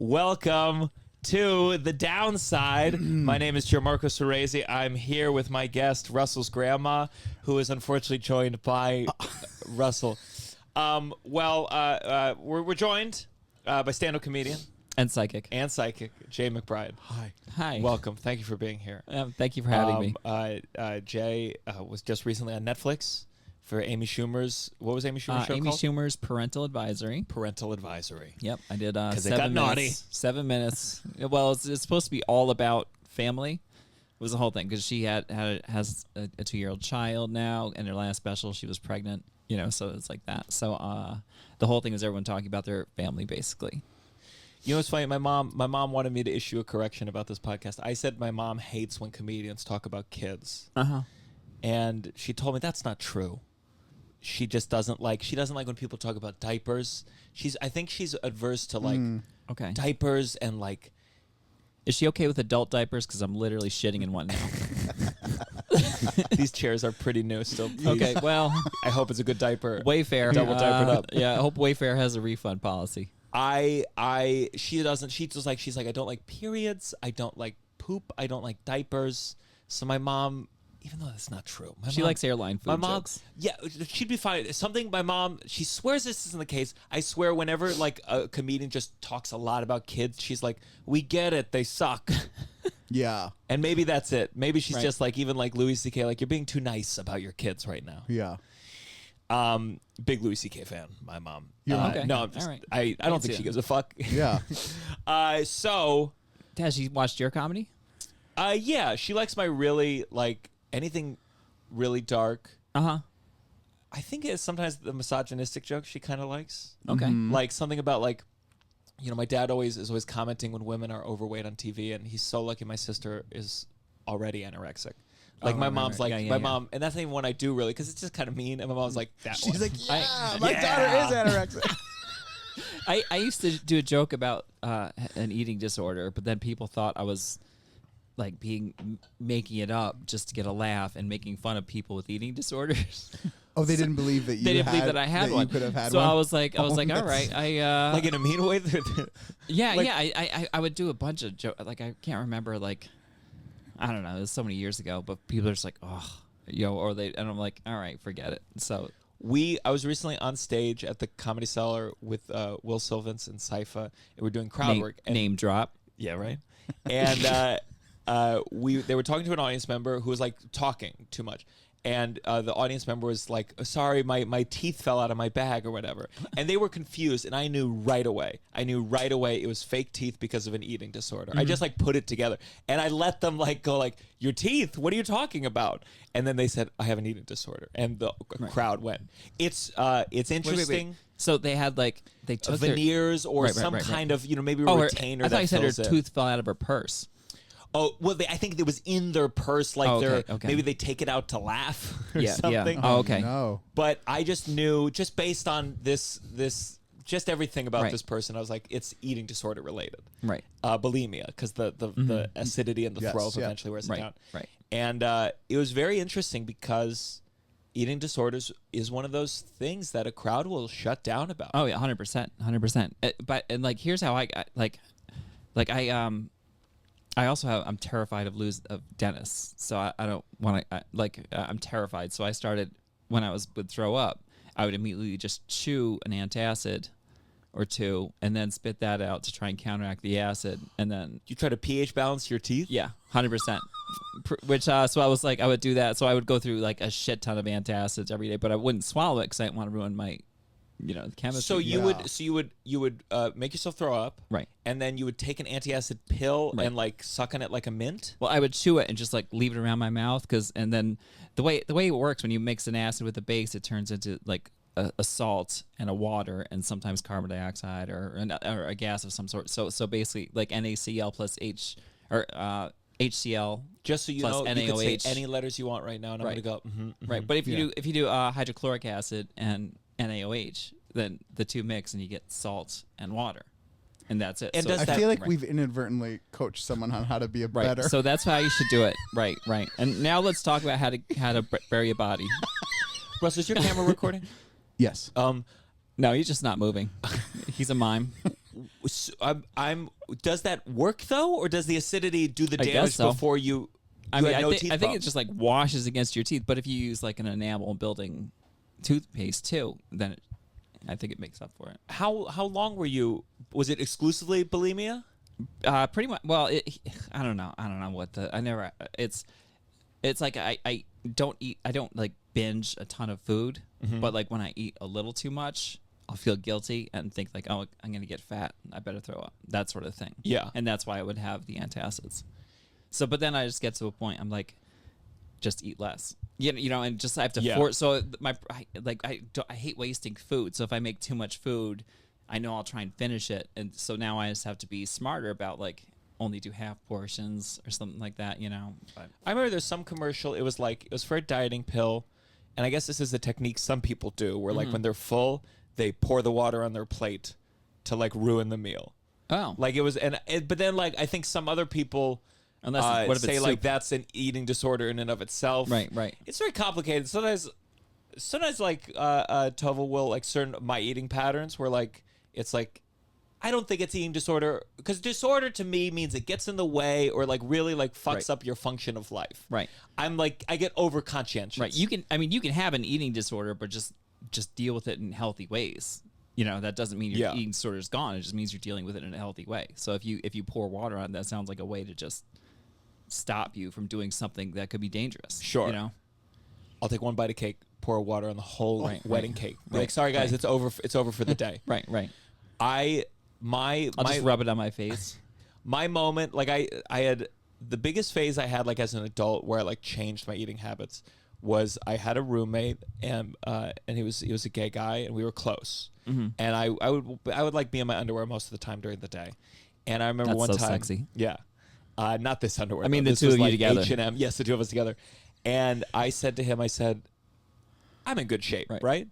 Welcome to The Downside. My name is Gianmarco Soresi. I'm here with my guest, Russell's grandma, who is unfortunately joined by Russell. We're joined by stand-up comedian and psychic, Jaye McBride. Hi. Welcome. Thank you for being here. Thank you for having me. Jay was just recently on Netflix for Amy Schumer's. What was Amy Schumer's show Amy called? Schumer's Parental Advisory. Yep, I did 'Cause it 7 got minutes. naughty. 7 minutes. Well, it's supposed to be all about family. It was the whole thing because she has a 2-year-old child now, and her last special she was pregnant. So it's like that. So the whole thing is everyone talking about their family basically. You know what's funny? My mom wanted me to issue a correction about this podcast. I said my mom hates when comedians talk about kids. And she told me that's not true. She just doesn't like when people talk about diapers. I think she's adverse to Okay. diapers and like. Is she okay with adult diapers? Because I'm literally shitting in one now. These chairs are pretty new still. Okay, well, I hope it's a good diaper. Wayfair. Double diapered up. Yeah, I hope Wayfair has a refund policy. She's like, I don't like periods. I don't like poop. I don't like diapers. So my mom, even though that's not true. She likes airline food my mom, jokes. Yeah, she'd be fine. My mom, she swears this isn't the case. I swear whenever like a comedian just talks a lot about kids, she's like, we get it. They suck. Yeah. And maybe that's it. Maybe she's Right. just like, even like Louis C.K., like, you're being too nice about your kids right now. Yeah. Big Louis C.K. fan, my mom. Yeah. Okay. No, I'm just, All right. I don't see think she it. gives a fuck. Yeah. So... Has she watched your comedy? Yeah, she likes my really, like, anything really dark. Uh-huh. I think it's sometimes the misogynistic jokes she kind of likes. Okay. Like, something about, like, my dad is always commenting when women are overweight on TV, and he's so lucky my sister is already anorexic. Like, my mom's like, Yeah, my yeah. mom, and that's not even one I do really, because it's just kind of mean, and my mom's like, that She's one. like, my Yeah. daughter is anorexic. I used to do a joke about an eating disorder, but then people thought I was like making it up just to get a laugh and making fun of people with eating dissorers. Oh, they didn't believe that you They didn't had, believe that I had one. You could have had so one. I was like, all that's- right, like, in a mean way? yeah, like- yeah. I would do a bunch of jokes. Like I can't remember. Like I don't know. It was so many years ago. But people are just like, oh, and I'm like, all right, forget it. So. I was recently on stage at the Comedy Cellar with Will Sylvans and Sypha, and we're doing crowd work. And, Name drop. Yeah, right. And they were talking to an audience member who was like talking too much, and the audience member was like, "Sorry, my teeth fell out of my bag or whatever," and they were confused, and I knew right away. It was fake teeth because of an eating disorder. I just like put it together, and I let them like go like, "Your teeth? What are you talking about?" And then they said, "I have an eating disorder," and the crowd went. It's interesting. Wait. So they had they took Veneers or Right, some right. kind of maybe a retainer. I thought you said her fills it. tooth fell out of her purse. Oh well, I think it was in their purse. Like okay. maybe they take it out to laugh or Yeah. something. Oh, okay. No. But I just knew, just based on this just everything about Right. this person, I was like, it's eating disorder related. Right. Bulimia, because the acidity in the Yes, throat yeah. eventually wears it Right. down. Right. And it was very interesting because eating disorders is one of those things that a crowd will shut down about. Oh yeah, 100%. But here's how I also I'm terrified of dentists, so I don't want to I'm terrified. So I started when I would throw up, I would immediately just chew an antacid or two and then spit that out to try and counteract the acid, and then You try to pH balance your teeth? yeah, 100%. Which so I was like, I would do that. So I would go through like a shit ton of antacids every day, but I wouldn't swallow it because I didn't want to ruin my, the chemistry. So you Yeah. would make yourself throw up, Right. And then you would take an antacid pill Right. and like suck on it like a mint. Well, I would chew it and just like leave it around my mouth and then the way it works when you mix an acid with a base, it turns into like a salt and a water and sometimes carbon dioxide or a gas of some sort. So basically like NaCl plus HCl. Just so you plus know, you could NaOH. say any letters you want right now, and Right. I'm gonna go. Right, but if you do hydrochloric acid and NaOH, then the two mix and you get salt and water, and that's it. And does I that- feel like right. we've inadvertently coached someone on how to be a Right. better. So that's how you should do it. Right. And now let's talk about how to bury a body. Russ, is your camera recording? yes. No, he's just not moving. He's a mime. I'm. Does that work though, or does the acidity do the I guess damage so. before you? I you mean, had no I teeth think it problems? just like washes against your teeth. But if you use like an enamel building toothpaste too, then I think it makes up for it. How long were you? Was it exclusively bulimia? Pretty much. Well, I don't know. I don't know what the. I never. It's like I don't eat. I don't like binge a ton of food. But like when I eat a little too much, I'll feel guilty and think like, oh, I'm gonna get fat. I better throw up. That sort of thing. Yeah. And that's why I would have the antacids. So, but then I just get to a point. I'm like, just eat less. You know, and just I have to force. So I hate wasting food. So if I make too much food, I know I'll try and finish it. And so now I just have to be smarter about like only do half portions or something like that. You know. But I remember there's some commercial. It was for a dieting pill, and I guess this is the technique some people do, where like when they're full, they pour the water on their plate to like ruin the meal. oh, Like it was, but then like I think some other people. unless what if say it's like soup? that's an eating disorder in and of itself. Right. It's very complicated. Sometimes like Tova will like certain my eating patterns where like it's like I don't think it's eating disorder because disorder to me means it gets in the way or like really like fucks Right. up your function of life. Right. I'm like I get over conscientious. Right. You can have an eating disorder, but just deal with it in healthy ways. You know, that doesn't mean your eating disorder is gone. It just means you're dealing with it in a healthy way. So if you pour water on it, that sounds like a way to just stop you from doing something that could be dangerous. Sure. You know? I'll take one bite of cake, pour water on the whole wedding cake. Be Right, like, sorry guys, right. it's over. It's over for the day. Right. I'll Just rub it on my face. My moment, like I had the biggest phase I had like as an adult where I like changed my eating habits was I had a roommate and he was a gay guy and we were close and I would like be in my underwear most of the time during the day, and I remember That's one so time sexy. not this underwear. I mean, though. the This two was of you like together. H&M. Yes, the two of us together, and I said to him, I said, I'm in good shape, right?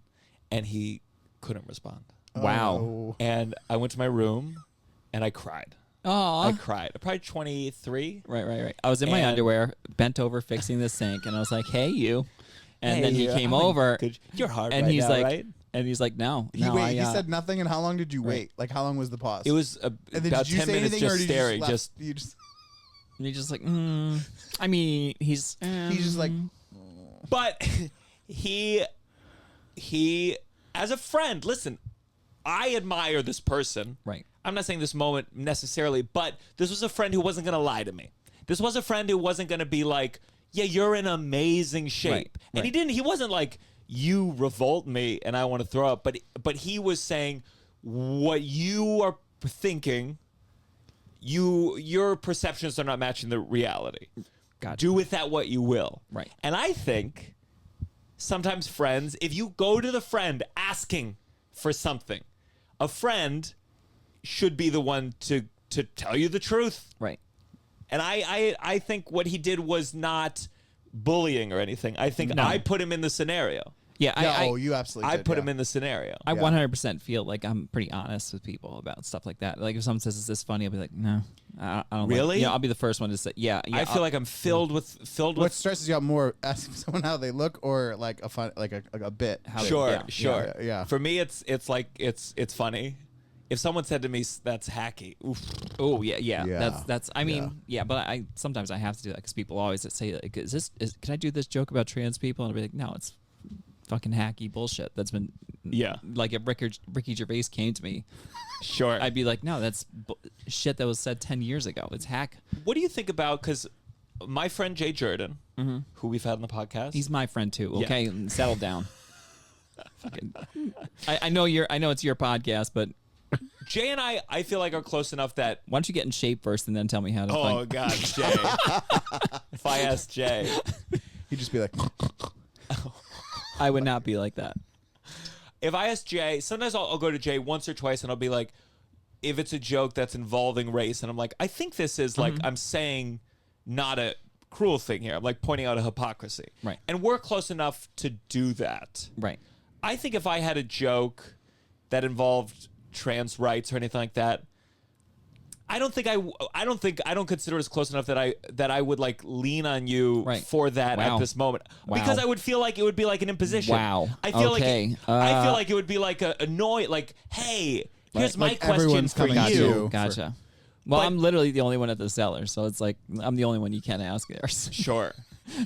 And he couldn't respond. Wow. Oh. And I went to my room and I cried. Oh. I cried. Probably 23. Right. I was in my And- underwear, bent over fixing the sink, and I was like, "Hey, you." And Hey, then he you. came I'm in over, good- You're hard and right he's now, like, right? and he's like, "No, He I, said nothing, and how long did you wait? Like, how long was the pause? It was and then about did you 10 say minutes anything, or just did you staring. left? Just You just and he's just like, I mean, he's just like, But he as a friend, listen, I admire this person. Right. I'm not saying this moment necessarily, but this was a friend who wasn't going to lie to me. This was a friend who wasn't going to be like, yeah, you're in amazing shape. Right, And right. he wasn't like, you revolt me and I want to throw up, but he was saying what you are thinking, your perceptions are not matching the reality. Gotcha. Do with that what you will. Right. And I think sometimes friends, if you go to the friend asking for something, a friend should be the one to tell you the truth. Right. And I think what he did was not bullying or anything. I think No. I put him in the scenario. Yeah. you absolutely. I did, put yeah. him in the scenario. I Yeah. 100% feel like I'm pretty honest with people about stuff like that. Like if someone says, "Is this funny?" I'll be like, "No, I don't." Really? I'll be the first one to say, "Yeah." I feel like I'm filled with What stresses you out more, asking someone how they look, or like a fun, like a bit? How they- Sure, yeah, sure. yeah. For me, it's like it's funny. If someone said to me, "That's hacky," oof. Oh yeah. Yeah. That's. I mean, yeah. But I sometimes I have to do that because people always say, like, can I do this joke about trans people?" And I'll be like, "No, it's fucking hacky bullshit." That's been Like if Ricky Gervais came to me, Sure. I'd be like, "No, that's shit that was said 10 years ago. It's hack." What do you think about, because my friend Jay Jordan, who we've had on the podcast, He's my friend too. Yeah. Okay, settle down. Fucking, I know it's your podcast, but Jay and I feel like are close enough that. why don't you get in shape first and then tell me how to? Oh God, Jay! If I asked Jay, He'd just be like, I would not be like that. if I ask Jay, sometimes I'll go to Jay once or twice, and I'll be like, if it's a joke that's involving race, and I'm like, I think this is like I'm saying not a cruel thing here. I'm like pointing out a hypocrisy, Right. And we're close enough to do that. Right. I think if I had a joke that involved trans rights or anything like that, I don't consider it as close enough that I would like lean on you Right. for that Wow. at this moment, Wow. because I would feel like it would be like an imposition. Wow. I feel Okay. like it would be like a annoy, like, hey, Here's my Like, question everyone's for coming at you. you. Gotcha. Well, But- I'm literally the only one at the cellar, so it's like I'm the only one you can't ask there. Sure.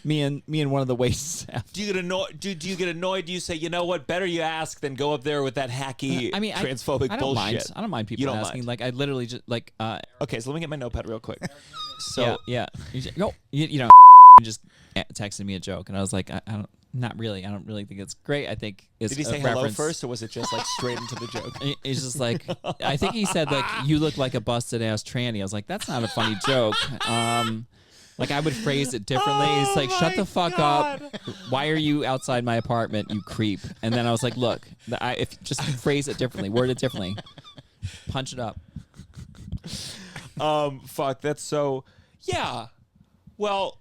me and one of the wait staff. Do you get annoyed? Do you get annoyed? Do you say, you know what? Better you ask than go up there with that hacky, transphobic I don't bullshit. mind. I don't mind people You don't asking. mind. Like I literally just like. Okay, so let me get my notepad real quick. So yeah. You know, just texted me a joke, and I was like, I don't. Not really. I don't really think it's great. I think it's did he say hello first, or was it just like straight into the joke? He's just like, I think he said like, you look like a busted ass tranny. I was like, that's not a funny joke. Like I would phrase it differently. He's like, shut the fuck up. Why are you outside my apartment, you creep? And then I was like, look, if just phrase it differently, word it differently, punch it up. Fuck. That's so. Yeah. Well,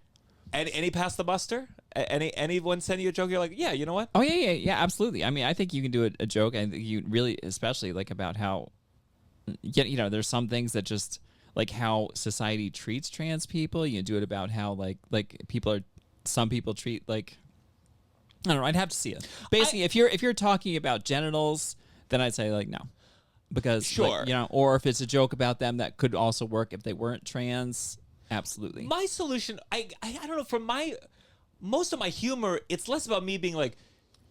any pass the buster? Anyone send you a joke? You're like, yeah, you know what? Oh yeah, absolutely. I mean, I think you can do a joke, and you really, especially like about how, you know, there's some things that just like how society treats trans people. You can do it about how like some people treat like, I don't know. I'd have to see it. Basically, if you're talking about genitals, then I'd say like no, because sure, like, you know, or if it's a joke about them that could also work if they weren't trans. Absolutely. My solution, I don't know. From most of my humor, it's less about me being like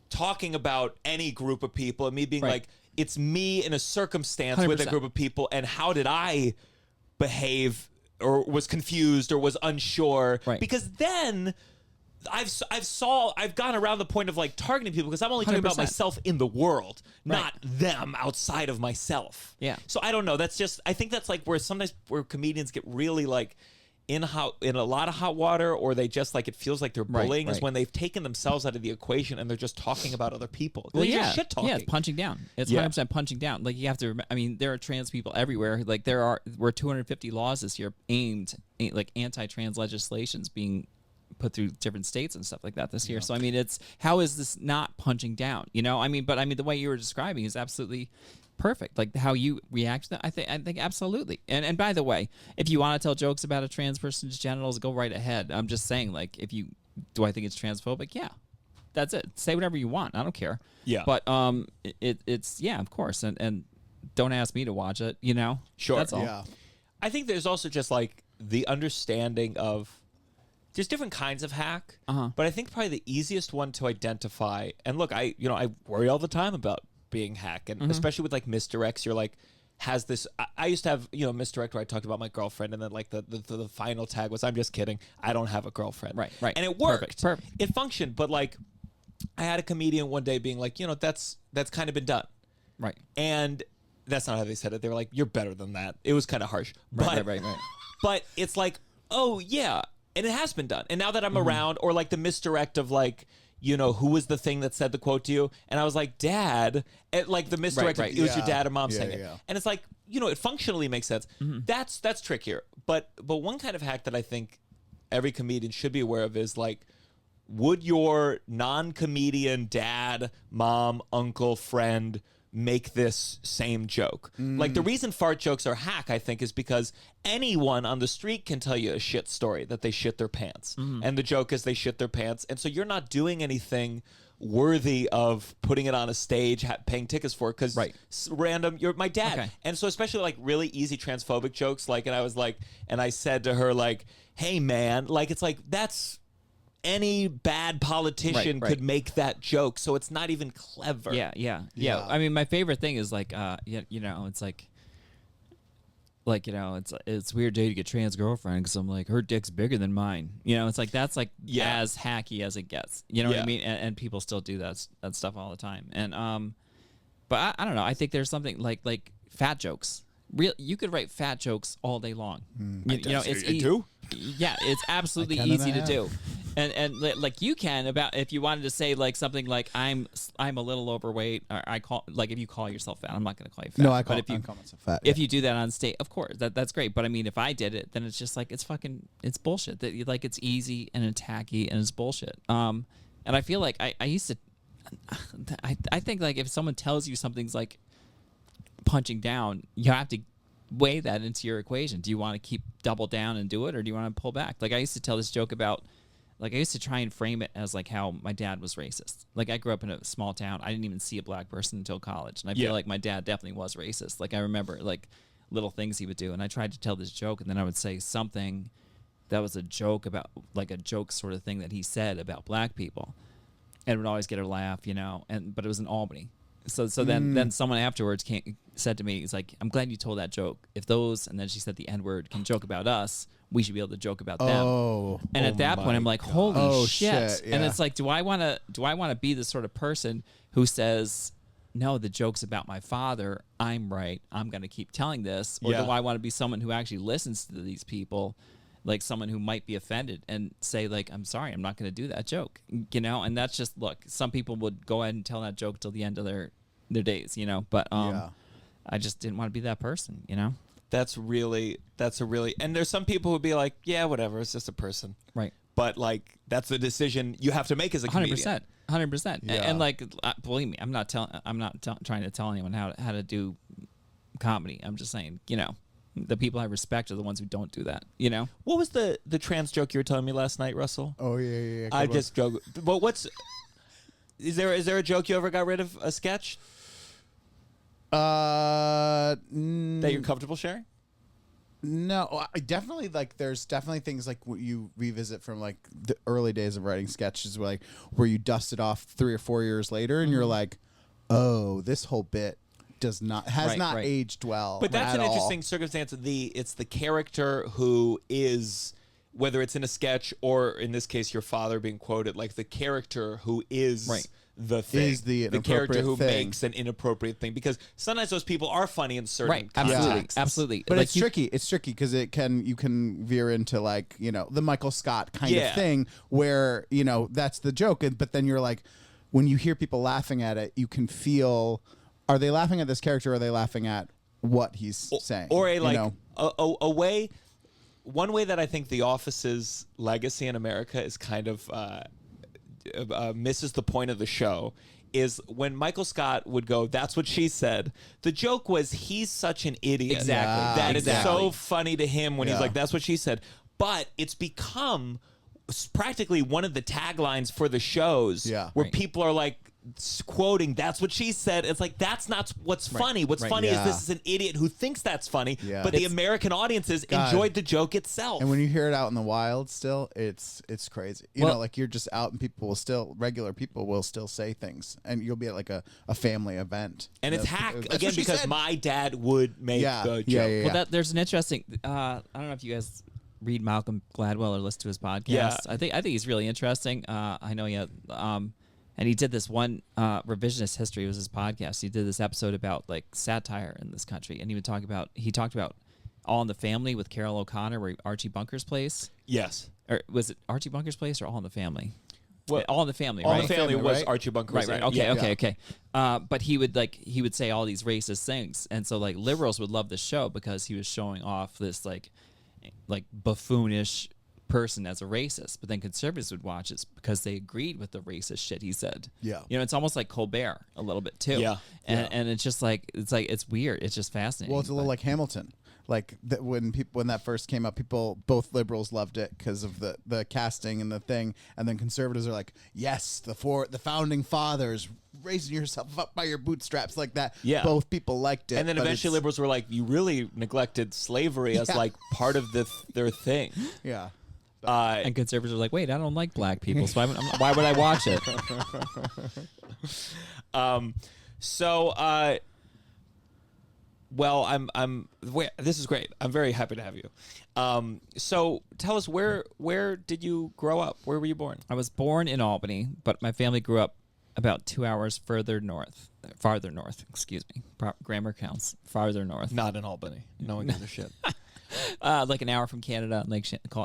talking about any group of people and me being Right. like, it's me in a circumstance with a 100%. group of people and how did I behave or was confused or was unsure. Right. Because then I've gone around the point of like targeting people because I'm only talking about 100%. myself in the world, Right. not them outside of myself. Yeah. So I don't know. That's just, I think that's like where sometimes where comedians get really like in a lot of hot water, or they just like, it feels like they're bullying, is right. when they've taken themselves out of the equation and they're just talking about other people. Well, They're yeah, just shit talking. yeah, it's punching down. It's Yeah. 100% punching down. Like you have to. I mean, there are trans people everywhere. Like we're 250 laws this year aimed like anti-trans legislations being put through different states and stuff like that this year. So I mean, it's how is this not punching down? You know, I mean, but I mean, the way you were describing is absolutely perfect. Like how you react to that, I think absolutely. And by the way, if you want to tell jokes about a trans person's genitals, go right ahead. I'm just saying, like, do I think it's transphobic? Yeah, that's it. Say whatever you want. I don't care. Yeah. But it's yeah, of course. And don't ask me to watch it. You know. Sure. That's all. Yeah. I think there's also just like the understanding of there's different kinds of hack, but I think probably the easiest one to identify. And look, I worry all the time about being hack, and especially with like misdirects. You're like, has this? I used to have misdirect where I talked about my girlfriend, and then like the final tag was, I'm just kidding, I don't have a girlfriend. Right. And it worked. Perfect. It functioned, but like I had a comedian one day being like, that's kind of been done. Right. And that's not how they said it. They were like, you're better than that. It was kind of harsh. Right. But it's like, oh, yeah. And it has been done. And now that I'm around, or like the misdirect of like, who was the thing that said the quote to you? And I was like, Dad. Like the misdirect, Right. of, it was your Yeah. dad or mom Yeah, saying it. yeah. And it's like, it functionally makes sense. That's trickier. But one kind of hack that I think every comedian should be aware of is like, would your non-comedian dad, mom, uncle, friend make this same joke? Like the reason fart jokes are hack, I think, is because anyone on the street can tell you a shit story that they shit their pants. And the joke is they shit their pants. And so you're not doing anything worthy of putting it on a stage, paying tickets for it, because Right. random, you're my dad. Okay. And so especially like really easy transphobic jokes, like, and I was like, and I said to her like, hey man, like, it's like, that's any bad politician Right. could make that joke, so it's not even clever. Yeah. Yeah. I mean, my favorite thing is like, it's like, it's weird day to get trans girlfriend because I'm like, her dick's bigger than mine. It's like that's like Yeah. as hacky as it gets. You know what Yeah. I mean? And people still do that stuff all the time. And but I don't know. I think there's something like fat jokes. You could write fat jokes all day long. It's do? Yeah, it's absolutely I can and easy I to have. do. And like you can about if you wanted to say like something like I'm a little overweight, or if you call yourself fat. I'm not going to call you fat. No, I but call myself fat. if you do that on stage, of course that's great. But I mean, if I did it, then it's just like it's bullshit. That like it's easy and it's tacky and it's bullshit. And I feel like I used to. I think like if someone tells you something's like punching down, you have to weigh that into your equation. Do you want to keep double down and do it, or do you want to pull back? Like I used to tell this joke about like I used to try and frame it as like how my dad was racist. Like I grew up in a small town. I didn't even see a black person until college, and I feel like my dad definitely was racist. Like I remember like little things he would do, and I tried to tell this joke, and then I would say something that was a joke about like a joke sort of thing that he said about black people, and it would always get a laugh, you know. But it was in Albany. So then someone afterwards said to me, he's like, I'm glad you told that joke. If those, and then she said the N-word, can joke about us, we should be able to joke about them. And at that point I'm like, holy shit. Yeah. And it's like, do I want to be the sort of person who says, no, the joke's about my father, I'm right, I'm going to keep telling this? Or do I want to be someone who actually listens to these people, like someone who might be offended, and say like, I'm sorry, I'm not going to do that joke, you know? And that's just, look, some people would go ahead and tell that joke till the end of their days, you know? But I just didn't want to be that person, you know? That's a really, and there's some people who'd be like, yeah, whatever, it's just a person. Right. But like, that's the decision you have to make as a comedian. 100%. Yeah. And like, believe me, I'm not trying to tell anyone how to do comedy. I'm just saying, you know, the people I respect are the ones who don't do that, you know? What was the trans joke you were telling me last night, Russell? Oh yeah. I just joke. But is there a joke you ever got rid of, a sketch that you're comfortable sharing? No, I definitely like. There's definitely things like what you revisit from like the early days of writing sketches, where you dust it off 3 or 4 years later, and you're like, oh, this whole bit has not aged well. But that's an at interesting circumstance. It's the character who is, whether it's in a sketch or in this case your father being quoted, like the character who is the thing, is the character who thing. makes an inappropriate thing, because sometimes those people are funny in certain Absolutely. But like it's tricky. It's tricky because you can veer into like, you know, the Michael Scott kind of thing where, you know, that's the joke, but then you're like, when you hear people laughing at it, you can feel, are they laughing at this character or are they laughing at what he's saying? Or you know? a way, one way that I think The Office's legacy in America is kind of misses the point of the show is when Michael Scott would go, that's what she said. The joke was, he's such an idiot. Exactly. That it's so funny to him when he's like, that's what she said. But it's become practically one of the taglines for the shows where people are like quoting, that's what she said. It's like, that's not what's funny. What's funny is this is an idiot who thinks that's funny, but the American audiences enjoyed the joke itself. And when you hear it out in the wild still, it's crazy. You know, like you're just out and regular people will still say things, and you'll be at like a family event. And it's hack, again, because my dad would make the joke. Well, there's an interesting, I don't know if you guys read Malcolm Gladwell or listen to his podcast. Yeah. I think he's really interesting. I know he had, and he did this one revisionist history was his podcast. He did this episode about like satire in this country, and he talked about All in the Family with Carol O'Connor, where Archie Bunker's place. Yes. Or was it Archie Bunker's place or All in the Family? Well, All in the Family, All right? in the Family was right? Archie Bunker. Right. Okay. But he would say all these racist things, and so like liberals would love the show because he was showing off this like buffoonish person as a racist, but then conservatives would watch it because they agreed with the racist shit he said. Yeah. You know, it's almost like Colbert a little bit too. Yeah. And it's just like it's weird. It's just fascinating. Well, it's a little like Hamilton. Like when that first came up, both liberals loved it because of the casting and the thing, and then conservatives are like, yes, the founding fathers, raising yourself up by your bootstraps like that. Yeah. Both people liked it. And then eventually liberals were like, you really neglected slavery as like part of their thing. Yeah. And conservatives are like, wait, I don't like black people, so why would I watch it? Well, this is great. I'm very happy to have you. So tell us, where did you grow up? Where were you born? I was born in Albany, but my family grew up about 2 hours farther north. Excuse me. Grammar counts. Farther north. Not in Albany. No one gives a shit. Like an hour from Canada,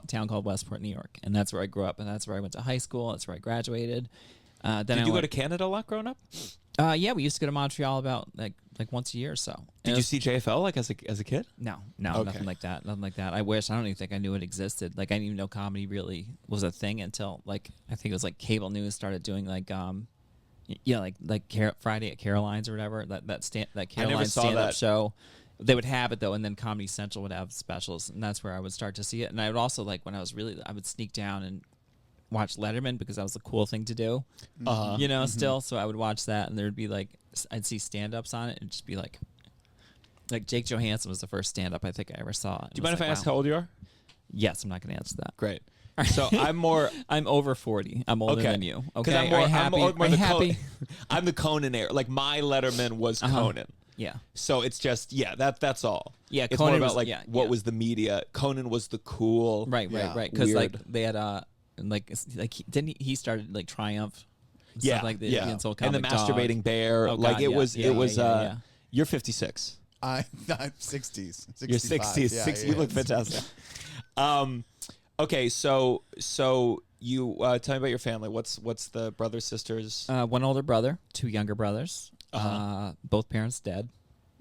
town called Westport, New York, and that's where I grew up, and that's where I went to high school. That's where I graduated. Did you go to Canada a lot growing up? Yeah, we used to go to Montreal about like once a year or so. Did you see JFL like as a kid? No, Okay. nothing like that. Nothing like that. I wish. I don't even think I knew it existed. Like I didn't even know comedy really was a thing until like I think it was like cable news started doing like Friday at Caroline's or whatever that Caroline stand-up show. They would have it though, and then Comedy Central would have specials, and that's where I would start to see it. And I would also like when I was I would sneak down and watch Letterman because that was the cool thing to do. You know, still. So I would watch that, and there'd be like I'd see stand-ups on it, and just be like Jake Johansson was the first stand-up I think I ever saw. Do you mind if I ask how old you are? Yes, I'm not going to answer that. Great. So I'm over 40. I'm older than you. Okay. I'm more, Are you happy? I'm the happy? I'm the Conan era. Like my Letterman was Conan. Yeah. So it's just that's all. Yeah, it's Conan more about was, like what was the media. Conan was the cool. Right. Because like weird. they had didn't he started like Triumph? Yeah, Like the yeah. insult And the comic dog. masturbating bear. Oh, like God, it yeah. was. Yeah, it was. yeah. You're 56. I'm 60s. You're 60s. Yeah, 60. yeah, You look fantastic. Okay, so you tell me about your family. What's the brothers, sisters? One older brother, 2 younger brothers. Both parents dead.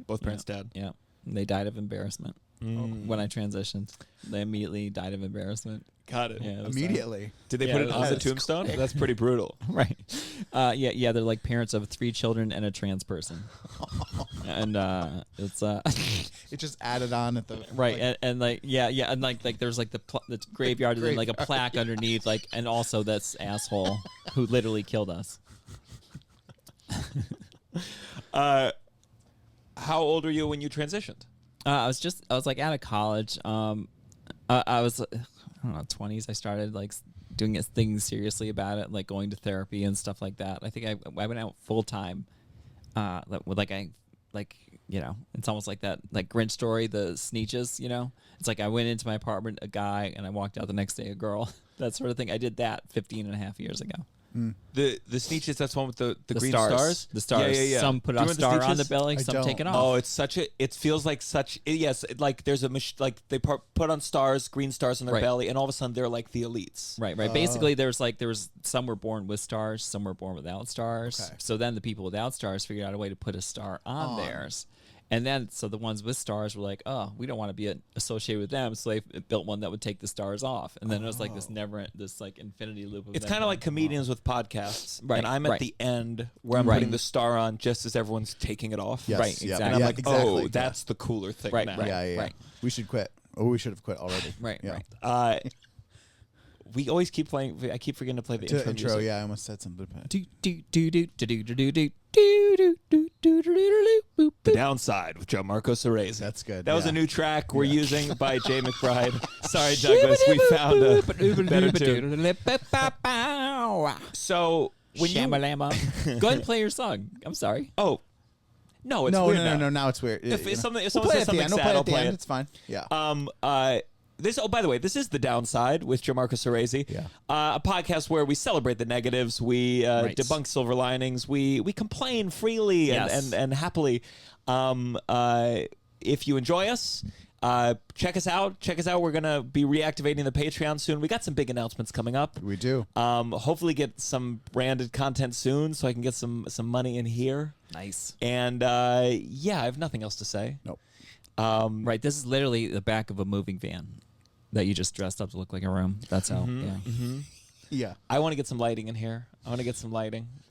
Both parents dead. Yeah. They died of embarrassment when I transitioned. They immediately died of embarrassment. Got it. Yeah, Immediately. Did they put it on the tombstone? That's pretty brutal. Right. Yeah, they're like parents of 3 children and a trans person. And it's It just added on at the right, like, and like and like there's like the graveyard and then like a plaque underneath, like, and also this asshole who literally killed us. How old were you when you transitioned? I was like out of college. I was I don't know 20s. I started like doing things seriously about it, like going to therapy and stuff like that. I think I went out full time. With you know, it's almost like that like Grinch story, the Sneetches, you know? It's like I went into my apartment, a guy, and I walked out the next day, a girl. That sort of thing. I did that 15 and a half years ago. The Sneetches, that's one with the green stars. The stars. Yeah. Some put a star on the belly, some take it off. Oh, it's it feels like yes, like there's like they put on stars, green stars on their belly, and all of a sudden they're like the elites. Right. Basically, there was some were born with stars, some were born without stars. Okay. So then the people without stars figured out a way to put a star on theirs. And then, so the ones with stars were like, oh, we don't want to be associated with them. So they built one that would take the stars off. And then it was like this like infinity loop. It's kind of like comedians with podcasts. Right, And I'm at the end where I'm putting the star on just as everyone's taking it off. Yes, Right, yeah. exactly. And I'm Yeah, like, exactly, that's the cooler thing Right, now. right. Yeah. We should quit. Oh, we should have quit already. Right, yeah. right. We always keep playing. I keep forgetting to play the intro music. Yeah, I almost said something. The Downside with Gianmarco Soresi. That's good. That was a new track we're using by Jaye McBride. Sorry, Douglas. We found a better tune. So when you Go ahead and play your song. I'm sorry. no, it's no, weird no. now. Now it's weird. If You know. someone We'll says play it at the something end. We'll sad, play it I'll at the play end. it. It's fine. Yeah. This. Oh, by the way, this is The Downside with Gianmarco Soresi. Yeah. A podcast where we celebrate the negatives, we Right. debunk silver linings, we complain freely Yes. and happily. If you enjoy us, check us out. We're gonna be reactivating the Patreon soon. We got some big announcements coming up. We do. Hopefully get some branded content soon, so I can get some money in here. Nice. And I have nothing else to say. Nope. Right. This is literally the back of a moving van that you just dressed up to look like a room. That's how. Yeah. Yeah. I want to get some lighting in here.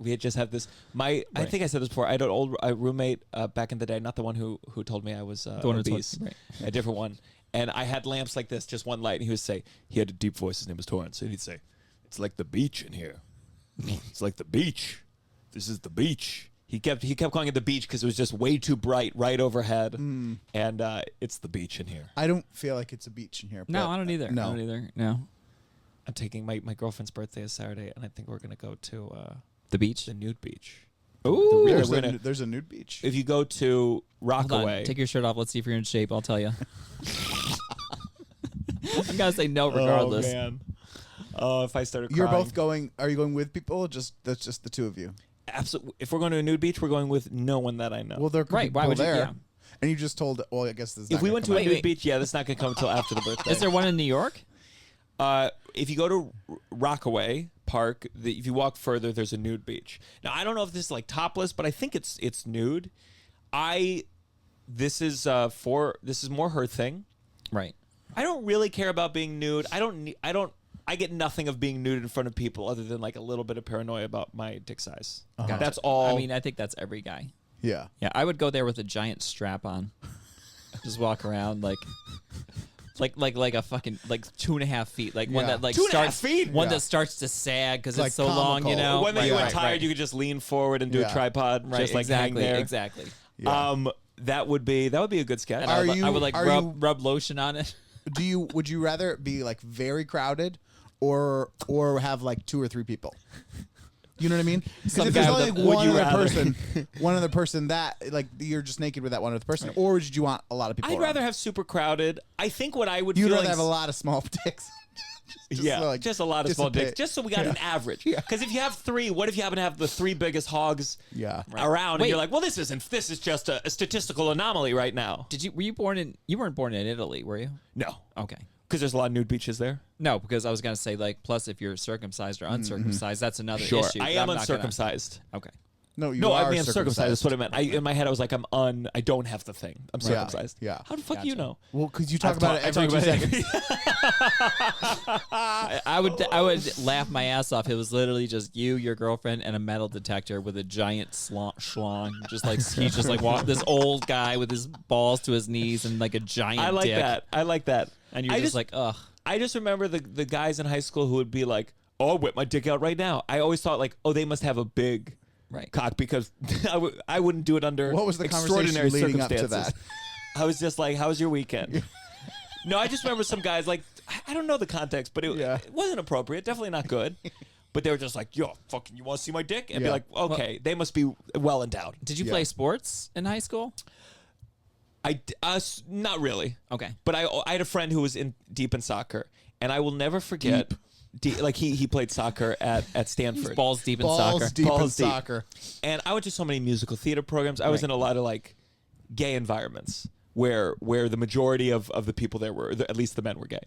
We just have this. I think I said this before. I had an old roommate back in the day, not the one who told me I was The one who told- obese, right. a different one. And I had lamps like this, just one light. And he would say, he had a deep voice. His name was Torrance. And he'd say, "It's like the beach in here. It's like the beach. This is the beach." He kept calling it the beach because it was just way too bright right overhead. And it's the beach in here. I don't feel like it's a beach in here. No, but- I don't either. No. I don't either. No. I'm taking my girlfriend's birthday is Saturday, and I think we're gonna go to The beach. the nude beach. Ooh. There's a nude beach. If you go to Hold on. Rockaway, Take your shirt off. Let's see if you're in shape. I'll tell you. I'm gonna say no regardless. Oh man. Oh, if I started crying. You're both going. Are you going with people? Or that's just the two of you. Absolutely. If we're going to a nude beach, we're going with no one that I know. Well, there could Right, be why people would you- there. yeah. And you just told. Well, I guess this. Is if not we gonna went come to a out. nude wait. beach, yeah, that's not going to come until after the birthday. Is there one in New York? If you go to Rockaway Park, if you walk further, there's a nude beach. Now, I don't know if this is like topless, but I think it's nude. This is more her thing. Right. I don't really care about being nude. I get nothing of being nude in front of people other than like a little bit of paranoia about my dick size. Uh-huh. That's all. I mean, I think that's every guy. Yeah. Yeah, I would go there with a giant strap on. Just walk around like like a fucking like 2.5 feet, like one Yeah. that like 2.5 starts feet? one Yeah. that starts to sag because Like it's so long, you comical. know. When you Right, were tired, right. you could just lean forward and do Yeah. a tripod, Right, just like exactly, hang there. exactly. Yeah. That would be a good sketch. And Are I you- would like are rub you- rub lotion on it. Would you rather it be like very crowded or have like 2 or 3 people? You know what I mean? Because Some if there's guy only with like a- Would one you other rather? person, that like you're just naked with that one other person, or would you want a lot of people? I'd around? rather have super crowded. I think what I would You'd feel rather have a lot of small dicks. just a lot of small dicks, dissipate. just so we got an average. Yeah. Because if you have 3, what if you happen to have the 3 biggest hogs Yeah. around, and Wait. you're like, well, this is just a statistical anomaly right now. Were you born in? You weren't born in Italy, were you? No, Okay. because there's a lot of nude beaches there. No, because I was gonna say like, plus if you're circumcised or uncircumcised, that's another issue. I but am I'm not gonna- uncircumcised. Okay. No, you No, are I mean circumcised. That's what I meant. In my head, I was like, I don't have the thing. I'm circumcised. Yeah. How the fuck you know? Well, because you talk I've about ta- it I every talk 2 about it. seconds. I would laugh my ass off. It was literally just you, your girlfriend, and a metal detector with a giant schlong. Just like he's just like this old guy with his balls to his knees and like a giant. I like dick. that. I like that. And you're I just like, ugh. I just remember the guys in high school who would be like, "Oh, I'll whip my dick out right now." I always thought like, "Oh, they must have a big Right. cock," because I wouldn't do it under What was the extraordinary conversation leading up to circumstances. I was just like, "How was your weekend?" No, I just remember some guys like, I don't know the context, but it wasn't appropriate. Definitely not good. But they were just like, "Yo, fucking, you want to see my dick?" And be Yeah. like, "Okay, they must be well endowed." Did you play sports in high school? Not really. Okay. But I had a friend who was deep in soccer, and I will never forget. Like he played soccer at Stanford. Balls deep in Balls soccer. deep in Balls deep. soccer. And I went to so many musical theater programs. I was in a lot of like gay environments where the majority of the people there were, at least the men, were gay.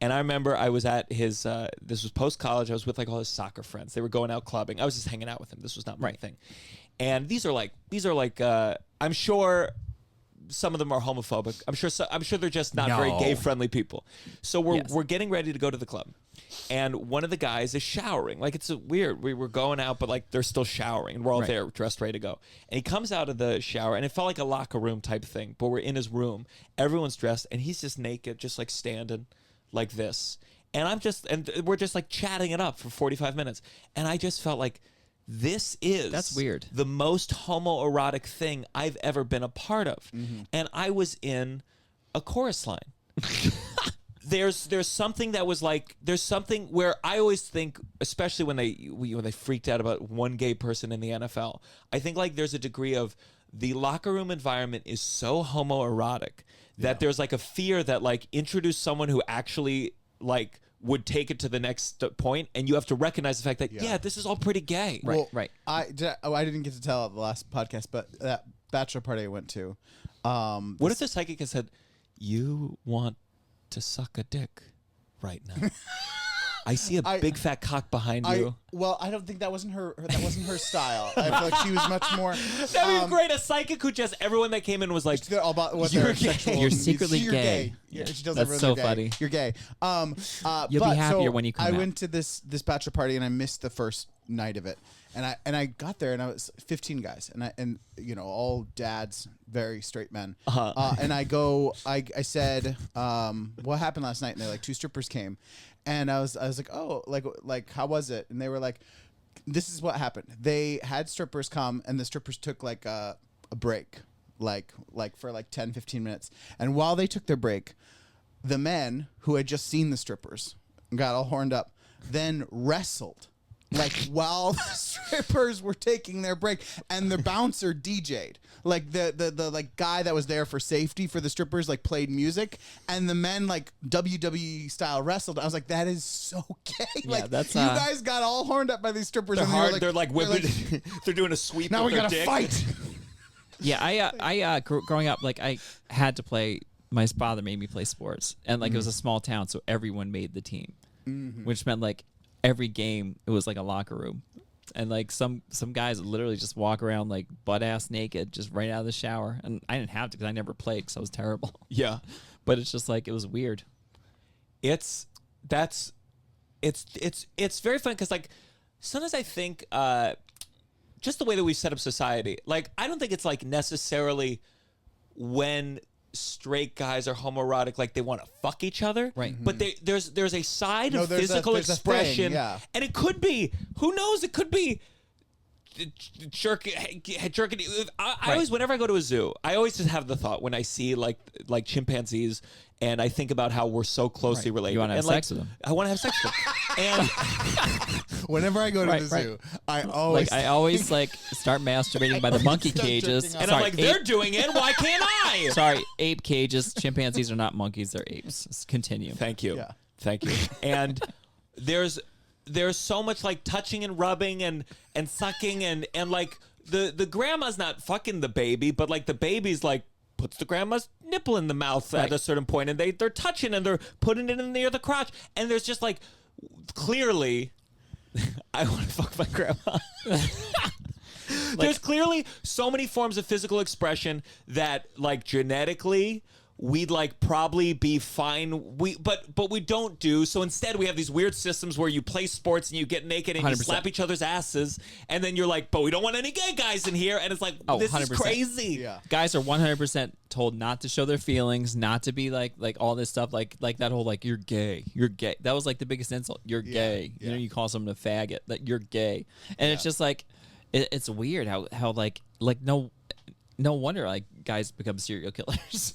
And I remember I was at his. This was post college. I was with like all his soccer friends. They were going out clubbing. I was just hanging out with him. This was not my thing. And these are like I'm sure. Some of them are homophobic. I'm sure they're just not very gay friendly people. So we're getting ready to go to the club, and one of the guys is showering. Like it's weird. We were going out, but like they're still showering, and we're all there dressed ready to go. And he comes out of the shower, and it felt like a locker room type thing. But we're in his room. Everyone's dressed, and he's just naked, just like standing like this. And we're just like chatting it up for 45 minutes. And I just felt like, that's weird. The most homoerotic thing I've ever been a part of. And I was in a chorus line. There's something that was like, there's something where I always think, especially when they freaked out about one gay person in the NFL, I think like there's a degree of the locker room environment is so homoerotic that there's like a fear that like introduce someone who actually like would take it to the next point, and you have to recognize the fact that this is all pretty gay. Right. Well, I didn't get to tell at the last podcast, but that bachelor party I went to. What if the psychic had said, "You want to suck a dick right now"? I see a big fat cock behind you. I don't think that wasn't her. That wasn't her style. I feel like she was much more. That'd be great. A psychic who just everyone that came in was like, They're all about what You're their gay. sexual You're needs. secretly You're gay. Yeah, she tells That's everyone so they're gay. funny. You're gay. You'll be but, happier so when you come I out. went to this bachelor party and I missed the first night of it, and I got there and I was 15 guys and all dads, very straight men. And I said, what happened last night? And they're like, 2 strippers came, and I was like, oh, like how was it? And they were like, this is what happened. They had strippers come, and the strippers took like a break, like for like 10, 15 minutes. And while they took their break, the men who had just seen the strippers and got all horned up, then wrestled. Like while the strippers were taking their break, and the bouncer DJ'd, like the like guy that was there for safety for the strippers, like played music, and the men like WWE style wrestled. I was like, that is so gay. Yeah, Like that's, you guys got all horned up by these strippers. they're and hard. They're like whipping. like, They're doing a sweep. now with we their gotta dick. fight. Yeah, I growing up, like I had to play. My father made me play sports, and like it was a small town, so everyone made the team, which meant like every game it was like a locker room, and like some guys would literally just walk around like butt ass naked, just right out of the shower, and I didn't have to because I never played because I was terrible. Yeah, but it's just like it was weird. it's very fun because like sometimes I think just the way that we've set up society, like I don't think it's like necessarily when straight guys are homoerotic, like they want to fuck each other. Right. But there's a side No, of there's physical there's a thing, expression, yeah. and it could be, who knows? It could be jerking. I always, whenever I go to a zoo, I always just have the thought when I see like chimpanzees, and I think about how we're so closely related. You wanna have and, like, sex with them. I want to have sex with them. And Whenever I go to Right, the right. zoo, I always Like I always like start masturbating by the monkey start cages. jerking off. and I'm like, they're doing it. Why can't I? Sorry, ape cages. Chimpanzees are not monkeys; they're apes. Continue. Thank you. Yeah. Thank you. And there's so much like touching and rubbing and sucking and like the grandma's not fucking the baby, but like the baby's like puts the grandma's nipple in the mouth at Right. a certain point, and they're touching and they're putting it in near the crotch, and there's just like clearly I want to fuck my grandma. There's clearly so many forms of physical expression that like genetically we'd like probably be fine. But we don't do. So instead we have these weird systems where you play sports and you get naked and you 100%. slap each other's asses, and then you're like, but we don't want any gay guys in here, and it's like, this is 100%. crazy. Yeah. Guys are 100% told not to show their feelings, not to be like all this stuff, like that whole like you're gay. That was like the biggest insult. You're gay. yeah. You know, you call someone a faggot. That you're gay, and it's just like it's weird how like no wonder like guys become serial killers.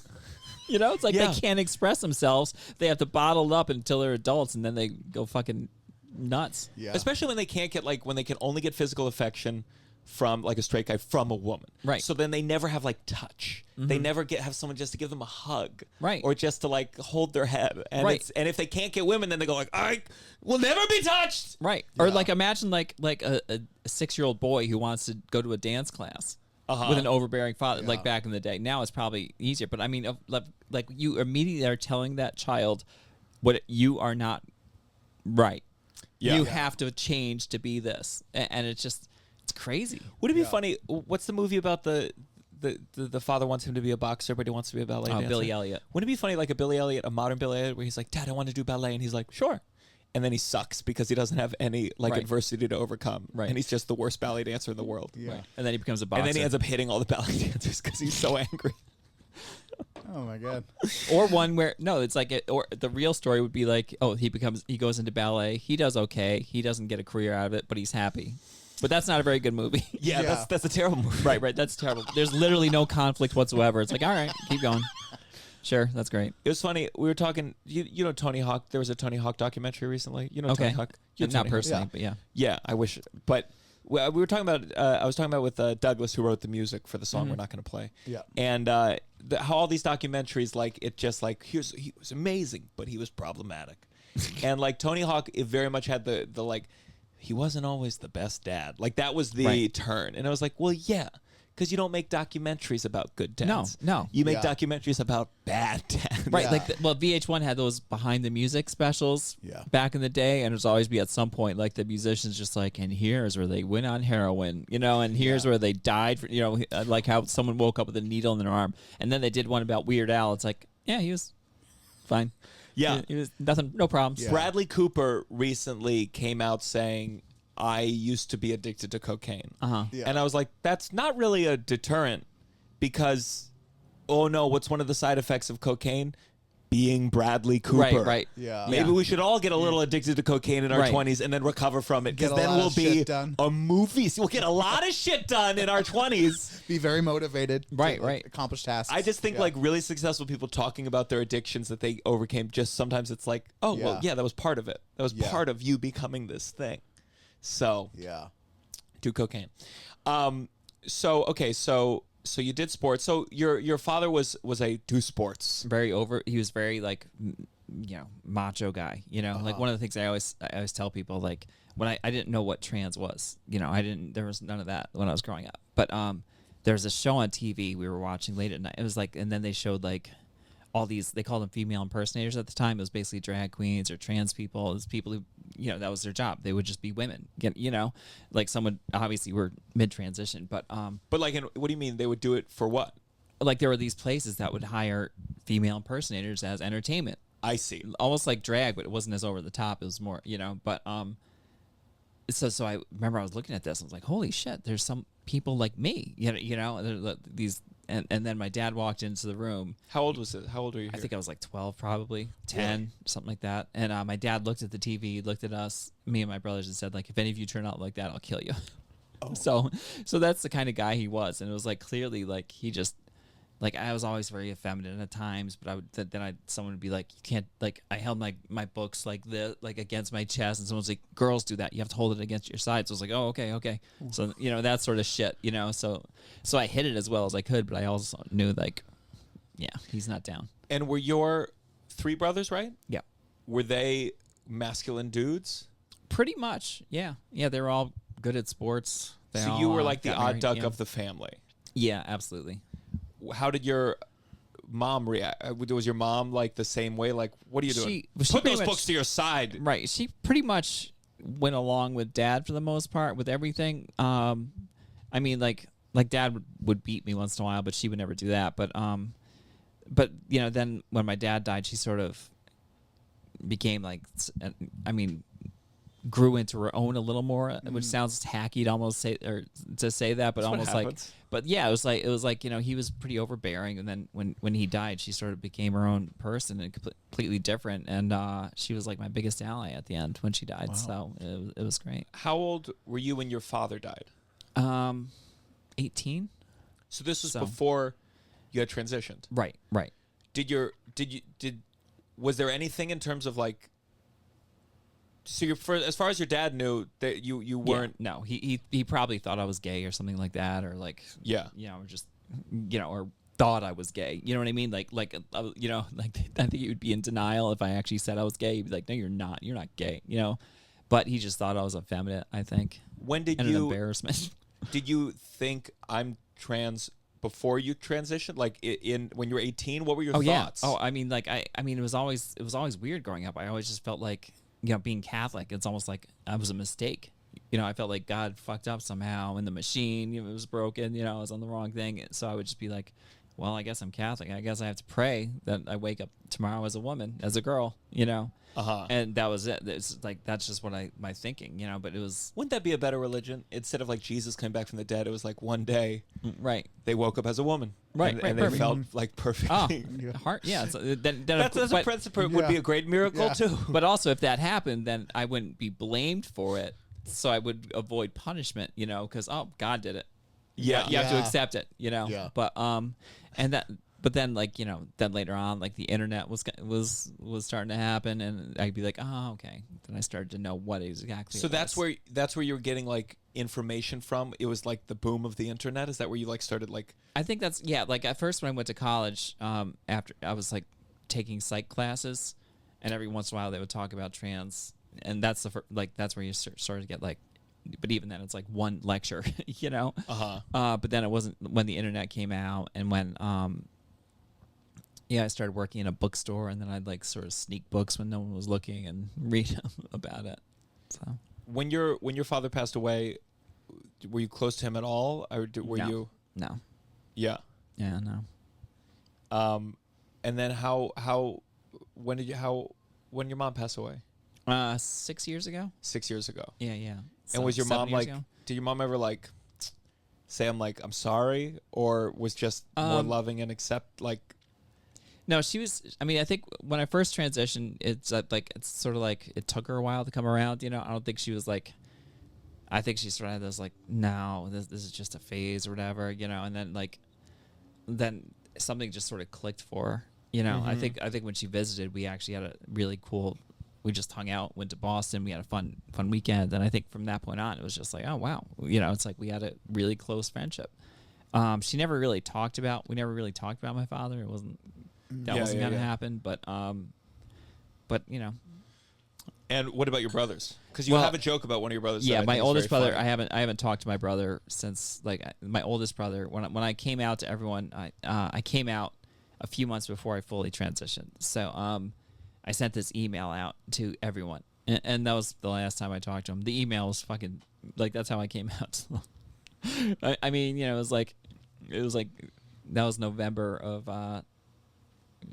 You know, it's like Yeah. they can't express themselves. They have to bottle it up until they're adults, and then they go fucking nuts. Yeah. Especially when they can't get like when they can only get physical affection from like a straight guy from a woman. Right. So then they never have like touch. They never have someone just to give them a hug. Right. Or just to like hold their head. And Right. and if they can't get women, then they go like, I will never be touched. Right. Or like imagine like a 6-year-old boy who wants to go to a dance class with an overbearing father, like back in the day. Now it's probably easier, but I mean, like you immediately are telling that child what you are not right. Yeah. You have to change to be this, and it's just it's crazy. Would it be funny? What's the movie about the father wants him to be a boxer, but he wants to be a ballet dancer? Billy Elliot. Wouldn't it be funny, like a Billy Elliot, a modern Billy Elliot, where he's like, Dad, I want to do ballet, and he's like, sure. And then he sucks because he doesn't have any like Right. adversity to overcome. Right. And he's just the worst ballet dancer in the world. Yeah. Right. And then he becomes a boxer. And then he ends up hitting all the ballet dancers because he's so angry. Oh my god. Or one where no, it's like or the real story would be like, oh, he goes into ballet, he does okay, he doesn't get a career out of it, but he's happy. But that's not a very good movie. Yeah, Yeah. that's a terrible movie. right, that's terrible. There's literally no conflict whatsoever. It's like, all right, keep going. Sure, that's great. It was funny. We were talking. You know Tony Hawk. There was a Tony Hawk documentary recently. You know Tony Hawk. You know Not Tony Hawk. personally, Yeah. but yeah. Yeah, I wish. But we were talking about. I was talking about with Douglas, who wrote the music for the song we're not going to play. Yeah. And how all these documentaries, like it just like he was amazing, but he was problematic. And like Tony Hawk, it very much had the like he wasn't always the best dad. Like that was the Right. turn. And I was like, well, yeah. Because you don't make documentaries about good dads. No. You make Yeah. documentaries about bad dads. Right, Yeah. like VH1 had those behind the music specials Yeah. back in the day, and there's always be at some point like the musicians just like, and here's where they went on heroin, you know, and here's where they died, for, you know, like how someone woke up with a needle in their arm, and then they did one about Weird Al. It's like, yeah, he was fine. Yeah. he was nothing, no problems. Yeah. Bradley Cooper recently came out saying, I used to be addicted to cocaine. Uh-huh. Yeah. And I was like, that's not really a deterrent because, oh no, what's one of the side effects of cocaine? Being Bradley Cooper. Right. Yeah. Maybe we should all get a little addicted to cocaine in our Right. 20s and then recover from it. Get Because a then lot we'll of be shit done. a movie. We'll get a lot of shit done in our 20s. Be very motivated. Right, to, like, right. accomplish tasks. I just think Yeah. like really successful people talking about their addictions that they overcame, just sometimes it's like, oh, well, Yeah. yeah, that was part of it. That was Yeah. part of you becoming this thing. So Yeah. do cocaine. So you did sports. So your father was a do sports. He was very like you know, macho guy, you know, like one of the things I always tell people, like when I didn't know what trans was, you know, there was none of that when I was growing up, but there was a show on TV we were watching late at night. It was like, and then they showed like all these, they called them female impersonators at the time. It was basically drag queens or trans people. It was people who, you know, that was their job. They would just be women, you know, like someone, obviously we're mid-transition, but But like, what do you mean they would do it for what? like there were these places that would hire female impersonators as entertainment. I see. Almost like drag, but it wasn't as over the top. It was more, you know, but so I remember I was looking at this and I was like, holy shit, there's some people like me, you know, these and then my dad walked into the room. How old was it? How old were you here? I think I was like 12, probably 10, something like that. And my dad looked at the TV, looked at us, me and my brothers, and said, like, if any of you turn out like that, I'll kill you. Oh. So that's the kind of guy he was. And it was like, clearly, like, he just, like, I was always very effeminate at times, but someone would be like, you can't, like, I held my books like against my chest, and someone's like, girls do that. You have to hold it against your side. So I was like, oh, okay. So, that sort of shit, so I hid it as well as I could, but I also knew, like, yeah, he's not down. And were your 3 brothers, right? Yeah. Were they masculine dudes? Pretty much, yeah. Yeah, they were all good at sports. So you were like the odd duck of the family. Yeah, absolutely. How did your mom react? Was your mom like the same way? Like, what are you doing? Put those books to your side. Right. She pretty much went along with Dad for the most part with everything. I mean, like Dad would beat me once in a while, but she would never do that. But then when my dad died, she sort of became like, grew into her own a little more, which sounds hacky to almost say that, but That's almost like, but yeah, it was like he was pretty overbearing, and then when he died, she sort of became her own person and completely different, and she was like my biggest ally at the end when she died. Wow. So it was great. How old were you when your father died? 18. So this was before you had transitioned. Right. Was there anything in terms of like? So as far as your dad knew, that you weren't. Yeah, no, he probably thought I was gay or something like that, or like or just or thought I was gay. You know what I mean? Like I think he would be in denial if I actually said I was gay. He'd be like, no, you're not gay. But he just thought I was effeminate, I think. When did an embarrassment? Did you think I'm trans before you transitioned? Like when you were 18, what were your thoughts? Yeah. Oh, I mean, it was always weird growing up. I always just felt like, being Catholic, it's almost like I was a mistake. I felt like God fucked up somehow in the machine. It was broken. I was on the wrong thing. So I would just be like, well, I guess I'm Catholic. I guess I have to pray that I wake up tomorrow as a woman, as a girl, And that was it. It's like, that's just what my thinking, But it was. Wouldn't that be a better religion? Instead of like Jesus coming back from the dead, it was like one day, right? They woke up as a woman, right? And they felt like perfect. Oh, heart, yeah. So that's a principle. Would be a great miracle too. But also, if that happened, then I wouldn't be blamed for it. So I would avoid punishment, because God did it. Yeah, you have to accept it, Yeah. But But then, then later on, the internet was starting to happen, and I'd be like, oh, okay. Then I started to know what exactly. So that's where you were getting information from. It was like the boom of the internet. Is that where you started I think that's at first when I went to college, after I was taking psych classes, and every once in a while they would talk about trans, and that's that's where you started to get But even then, it's one lecture, But then it wasn't when the internet came out, and when I started working in a bookstore, and then I'd sort of sneak books when no one was looking and read about it. So when your father passed away, were you close to him at all, or were you? No. Yeah. Yeah. No. And then when your mom passed away? 6 years ago. 6 years ago. Yeah. Yeah. And was your mom ago? Did your mom ever say I'm sorry, or was just more loving and accept No, she was. I mean, I think when I first transitioned, it's it's sort of it took her a while to come around. I don't think she was I think she sort of had this no, this is just a phase or whatever. And then something just sort of clicked for her. Mm-hmm. I think when she visited, we actually had a really cool. We just hung out, went to Boston. We had a fun weekend, and I think from that point on, it was just oh wow, it's we had a really close friendship. We never really talked about my father. It wasn't. That wasn't going to happen, but And what about your brothers? Because you have a joke about one of your brothers. Yeah, my oldest brother. Funny. I haven't talked to my brother since my oldest brother. When I came out to everyone, I came out a few months before I fully transitioned. So I sent this email out to everyone, and that was the last time I talked to him. The email was fucking that's how I came out. I mean, it was that was November of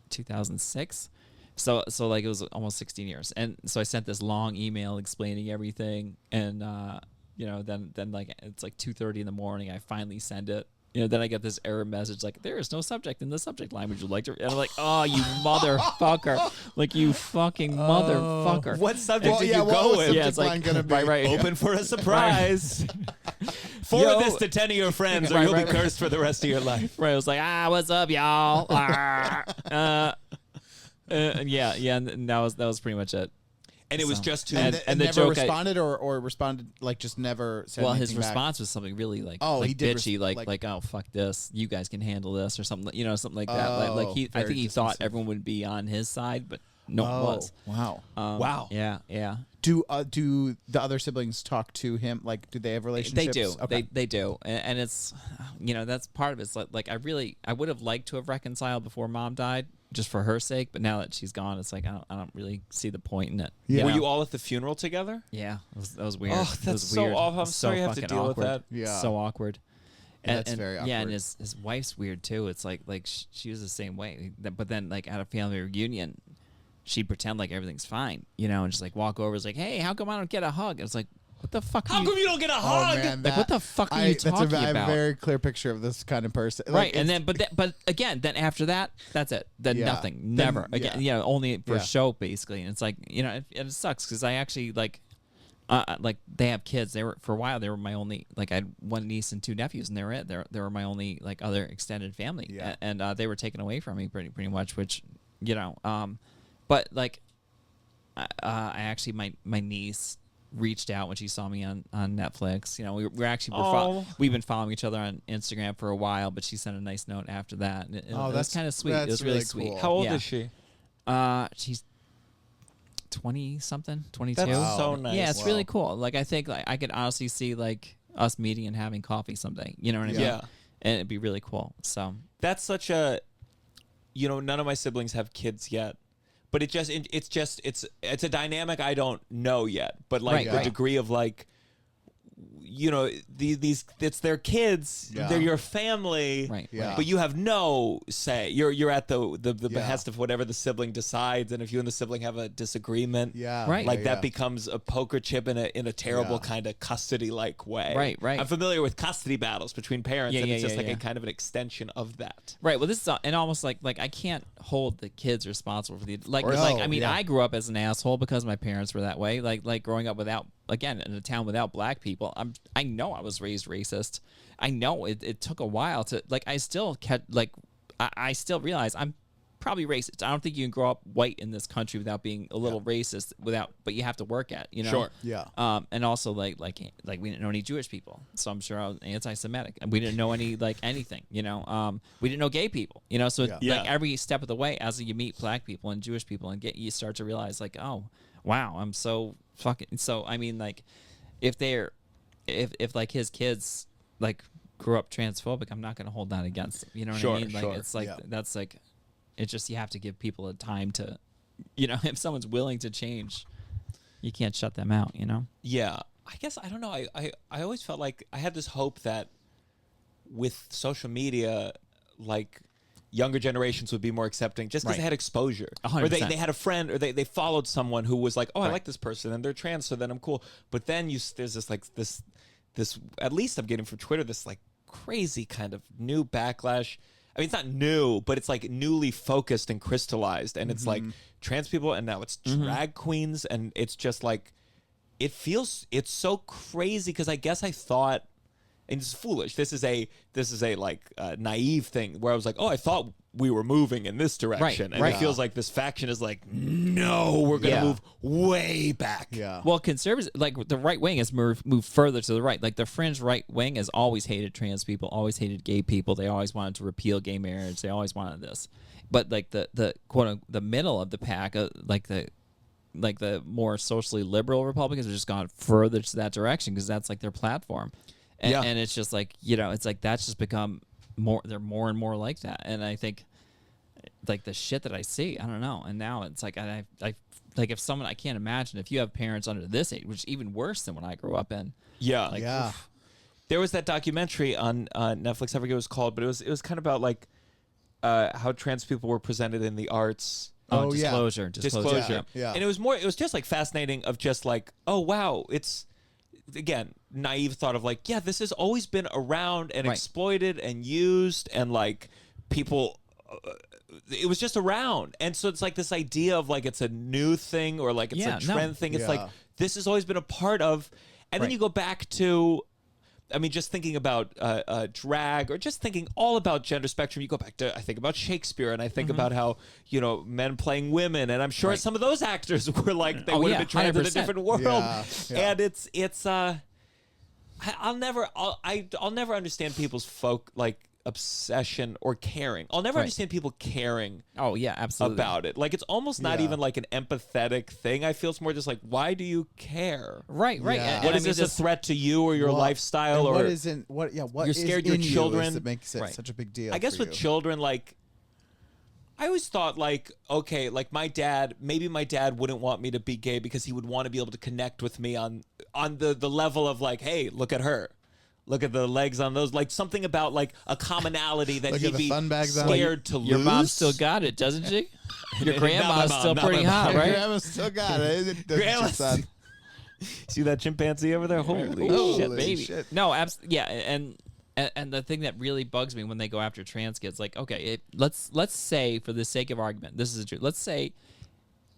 2006. So it was almost 16 years. And so I sent this long email explaining everything. And, then it's 2:30 in the morning. I finally send it. then I get this error message like, there is no subject in the subject line. Would you like to? And I'm like, oh, you motherfucker. Like, you fucking motherfucker. What subject did you go with? Yeah, it's like, gonna be? right. Open for a surprise. Forward this to 10 of your friends, or you'll be cursed for the rest of your life. Right. I was like, what's up, y'all? Yeah. And that was pretty much it. And it was just to And the never joke responded or responded like just never said well, anything his back. response was something really like, he did bitchy, like oh fuck this, you guys can handle this or something, something like that. Like I very think he thought dismissive. everyone would be on his side, but no one was. Wow. wow. Yeah. Do the other siblings talk to him? Like, do they have relationships? They do. Okay. They do, and it's that's part of it. It's like I would have liked to have reconciled before Mom died, just for her sake. But now that she's gone, it's like I don't really see the point in it. Yeah. Were you all at the funeral together? Yeah, that was weird. Oh, It that's was so weird. awful. I'm So sorry you have to fucking deal with awkward. that. Yeah. So awkward. Yeah, that's very Yeah, and awkward. his wife's weird too. It's like she was the same way. But then like at a family reunion, she'd pretend like everything's fine, and just like walk over. It's like, hey, how come I don't get a hug? It's like, what the fuck? How come you don't get a hug? Man, Like, what the fuck are you talking That's a about? very clear picture of this kind of person. Like, Right, and then but again, then after that, that's it. Then Yeah. nothing, Then- never again. yeah. Only for Yeah. show basically. And it's like it sucks because I actually like they have kids. They were for a while. They were my only I had one niece and two nephews, and they were it. They were my only other extended family. Yeah. And they were taken away from me pretty much. Which but I actually my niece reached out when she saw me on Netflix. We've been following each other on Instagram for a while, but she sent a nice note after that. And it was that's kind of sweet. It that's was really really sweet. cool. How old Yeah. is she? She's 20 something, 22. That's so nice. Yeah, it's Wow. really cool. I think I could honestly see us meeting and having coffee someday. You know what I mean? Yeah. And it'd be really cool. So That's such a, none of my siblings have kids yet, but it's a dynamic I don't know yet. But Right, the right. degree of these it's their kids, Yeah. they're your family, Right. Yeah. but you have no say. You're at the Yeah. behest of whatever the sibling decides, and if you and the sibling have a disagreement, Yeah. Right. like yeah, that yeah. becomes a poker chip in a terrible Yeah. kind of custody like way. Right. I'm familiar with custody battles between parents, Yeah, and yeah, it's just yeah, like yeah. a kind of an extension of that. Right. Well, this is and almost like I can't hold the kids responsible for the yeah. I grew up as an asshole because my parents were that way. Like growing up without in a town without black people. I know I was raised racist. I know it took a while to I still I still realize I'm probably racist. I don't think you can grow up white in this country without being a little racist but you have to work at, Sure. Yeah. And also like we didn't know any Jewish people, so I'm sure I was anti-Semitic, and we didn't know any anything, we didn't know gay people, so Yeah. every step of the way as you meet black people and Jewish people and you start to realize oh wow, I'm so fucking if his kids grew up transphobic, I'm not going to hold that against them. You know what Sure, I mean? sure. It's Yeah. that's it's just you have to give people a time to, if someone's willing to change, you can't shut them out. Yeah, I guess I don't know. I always felt like I had this hope that with social media, younger generations would be more accepting just because Right. they had exposure. 100%. Or they had a friend, or they followed someone who was like, oh, I Right. like this person and they're trans, so then I'm cool. But then there's this at least I'm getting from Twitter, this crazy kind of new backlash. I mean, it's not new, but it's newly focused and crystallized, and it's trans people, and now it's drag queens, and it's just it's so crazy because I guess I thought, and it's foolish. This is a naive thing where I was like, oh, I thought we were moving in this direction, and right. it feels like this faction is no, we're gonna Yeah. move way back. Yeah. Well, conservatives, the right wing has moved further to the right. The fringe right wing has always hated trans people, always hated gay people. They always wanted to repeal gay marriage. They always wanted this. But the quote the middle of the pack, the more socially liberal Republicans have just gone further to that direction because that's their platform. And, Yeah. and it's just it's that's just become more. They're more and more like that. And I think the shit that I see, I don't know. And now it's I if someone, I can't imagine if you have parents under this age, which is even worse than when I grew up in. Yeah, Yeah. There was that documentary on Netflix. I forget what it was called, but it was kind of about how trans people were presented in the arts. Oh, yeah. Disclosure. Disclosure. Yeah. And it was just fascinating of just oh wow, it's again, naive thought of like, yeah, this has always been around and Right. exploited and used, and like people. It was just around, and so it's like this idea of like it's a new thing or like it's Yeah, a trend thing. It's Yeah. like this has always been a part of, and then Right. you go back to, I mean, just thinking about drag or just thinking all about gender spectrum. You go back to, I think about Shakespeare, and I think about how men playing women, and I'm sure Right. some of those actors were like they Oh, would yeah, have been trained in a 100%. different world, Yeah, yeah. and it's I'll never understand people's obsession or caring. I'll never Right. understand people caring Oh yeah, absolutely. about it. Like it's almost not Yeah. even like an empathetic thing. I feel it's more just like, why do you care? Right. Yeah. And What I is mean, this just- a threat to you or your What- lifestyle? and Or what isn't what? Yeah, what you're is scared your in you is children- that makes it Right. such a big deal. I guess for with you. children, like I always thought like, okay, like maybe my dad wouldn't want me to be gay because he would want to be able to connect with me on the level of like, hey, look at her. Look at the legs on those, like something about like a commonality that Look at he'd the be fun bags on. scared to lose. Your mom still got it, doesn't she? Your Not grandma's my mom, still not pretty my hot, mom. right? Grandma still got it. Doesn't your Grandma's- son? See that chimpanzee over there? Holy Holy shit, baby. shit. No, yeah, and the thing that really bugs me when they go after trans kids, like, okay, let's say for the sake of argument, this is the truth. Let's say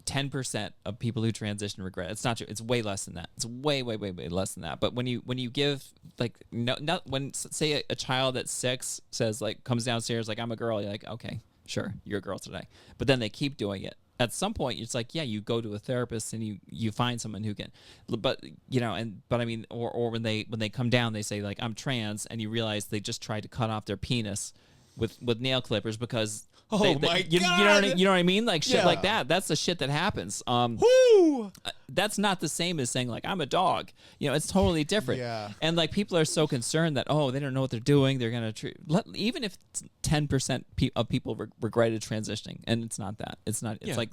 10% of people who transition regret. It's not true. It's way less than that. It's way less than that. But when you give like when say a child at 6 says like comes downstairs like I'm a girl, you're like, okay, sure, you're a girl today. But then they keep doing it. At some point, it's like, yeah, you go to a therapist and you find someone who can, but I mean, or when they come down, they say like I'm trans, and you realize they just tried to cut off their penis with nail clippers because my you know God! you know what I mean, like shit Yeah. like that. That's the shit that happens. Woo! That's not the same as saying like I'm a dog. It's totally different. Yeah. And like people are so concerned that they don't know what they're doing. They're gonna even if 10% of people regretted transitioning, and it's not that. It's not. It's Yeah. like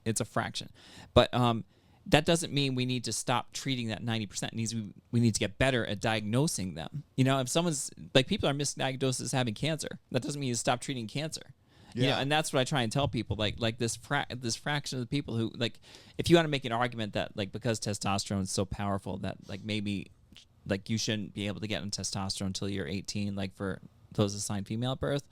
it's a fraction, but that doesn't mean we need to stop treating that 90%. We need to get better at diagnosing them. If someone's like people are misdiagnosed as having cancer, that doesn't mean you stop treating cancer. Yeah. And that's what I try and tell people. Like this fraction of the people who like, if you want to make an argument that like because testosterone is so powerful that like maybe like you shouldn't be able to get on testosterone until you're 18, like for those assigned female at birth,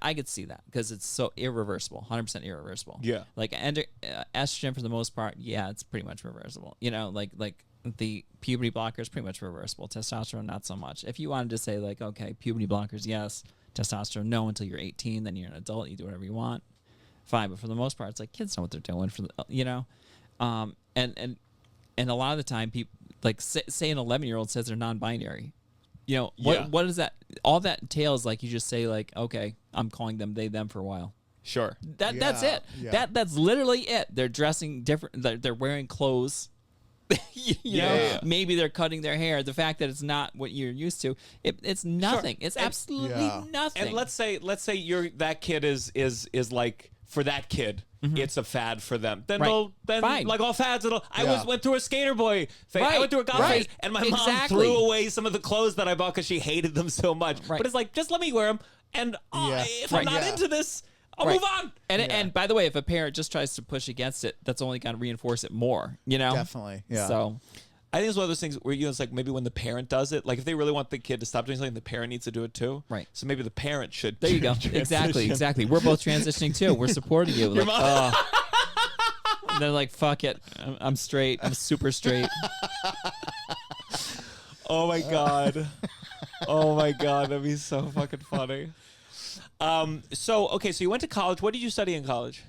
I could see that because it's so irreversible, 100% irreversible. Yeah. Like estrogen for the most part, yeah, it's pretty much reversible. Like the puberty blockers pretty much reversible. Testosterone not so much. If you wanted to say like, okay, puberty blockers, yes. Testosterone, no, until you're 18. Then you're an adult. You do whatever you want. Fine, but for the most part, it's like kids know what they're doing. And a lot of the time, people like say an 11-year-old says they're non-binary. What is that? All that entails like you just say like, okay, I'm calling them they them for a while. Sure. That's Yeah, it. yeah. That's literally it. They're dressing different. They're wearing clothes. Yeah. Maybe they're cutting their hair. The fact that it's not what you're used to, it's nothing. It's absolutely Yeah. nothing. And let's say that kid is like for that kid, it's a fad for them. Then Right. Fine. like all fads. I Yeah. went through a skater boy phase. I Right. went through a golf Right. phase, and my mom Exactly. threw away some of the clothes that I bought because she hated them so much. Right. But it's like just let me wear them, and Yeah. if I'm Right. not Yeah. into this, I'll Right. move on. And by the way, if a parent just tries to push against it, that's only going to reinforce it more. Definitely. Yeah. So I think it's one of those things where it's like maybe when the parent does it, like if they really want the kid to stop doing something, the parent needs to do it too. Right. So maybe the parent should. there you go. transition. Exactly. We're both transitioning too. We're supporting you. Like, and they're like, fuck it. I'm straight. I'm super straight. Oh my god. Oh my god, that'd be so fucking funny. So you went to college. What did you study in college?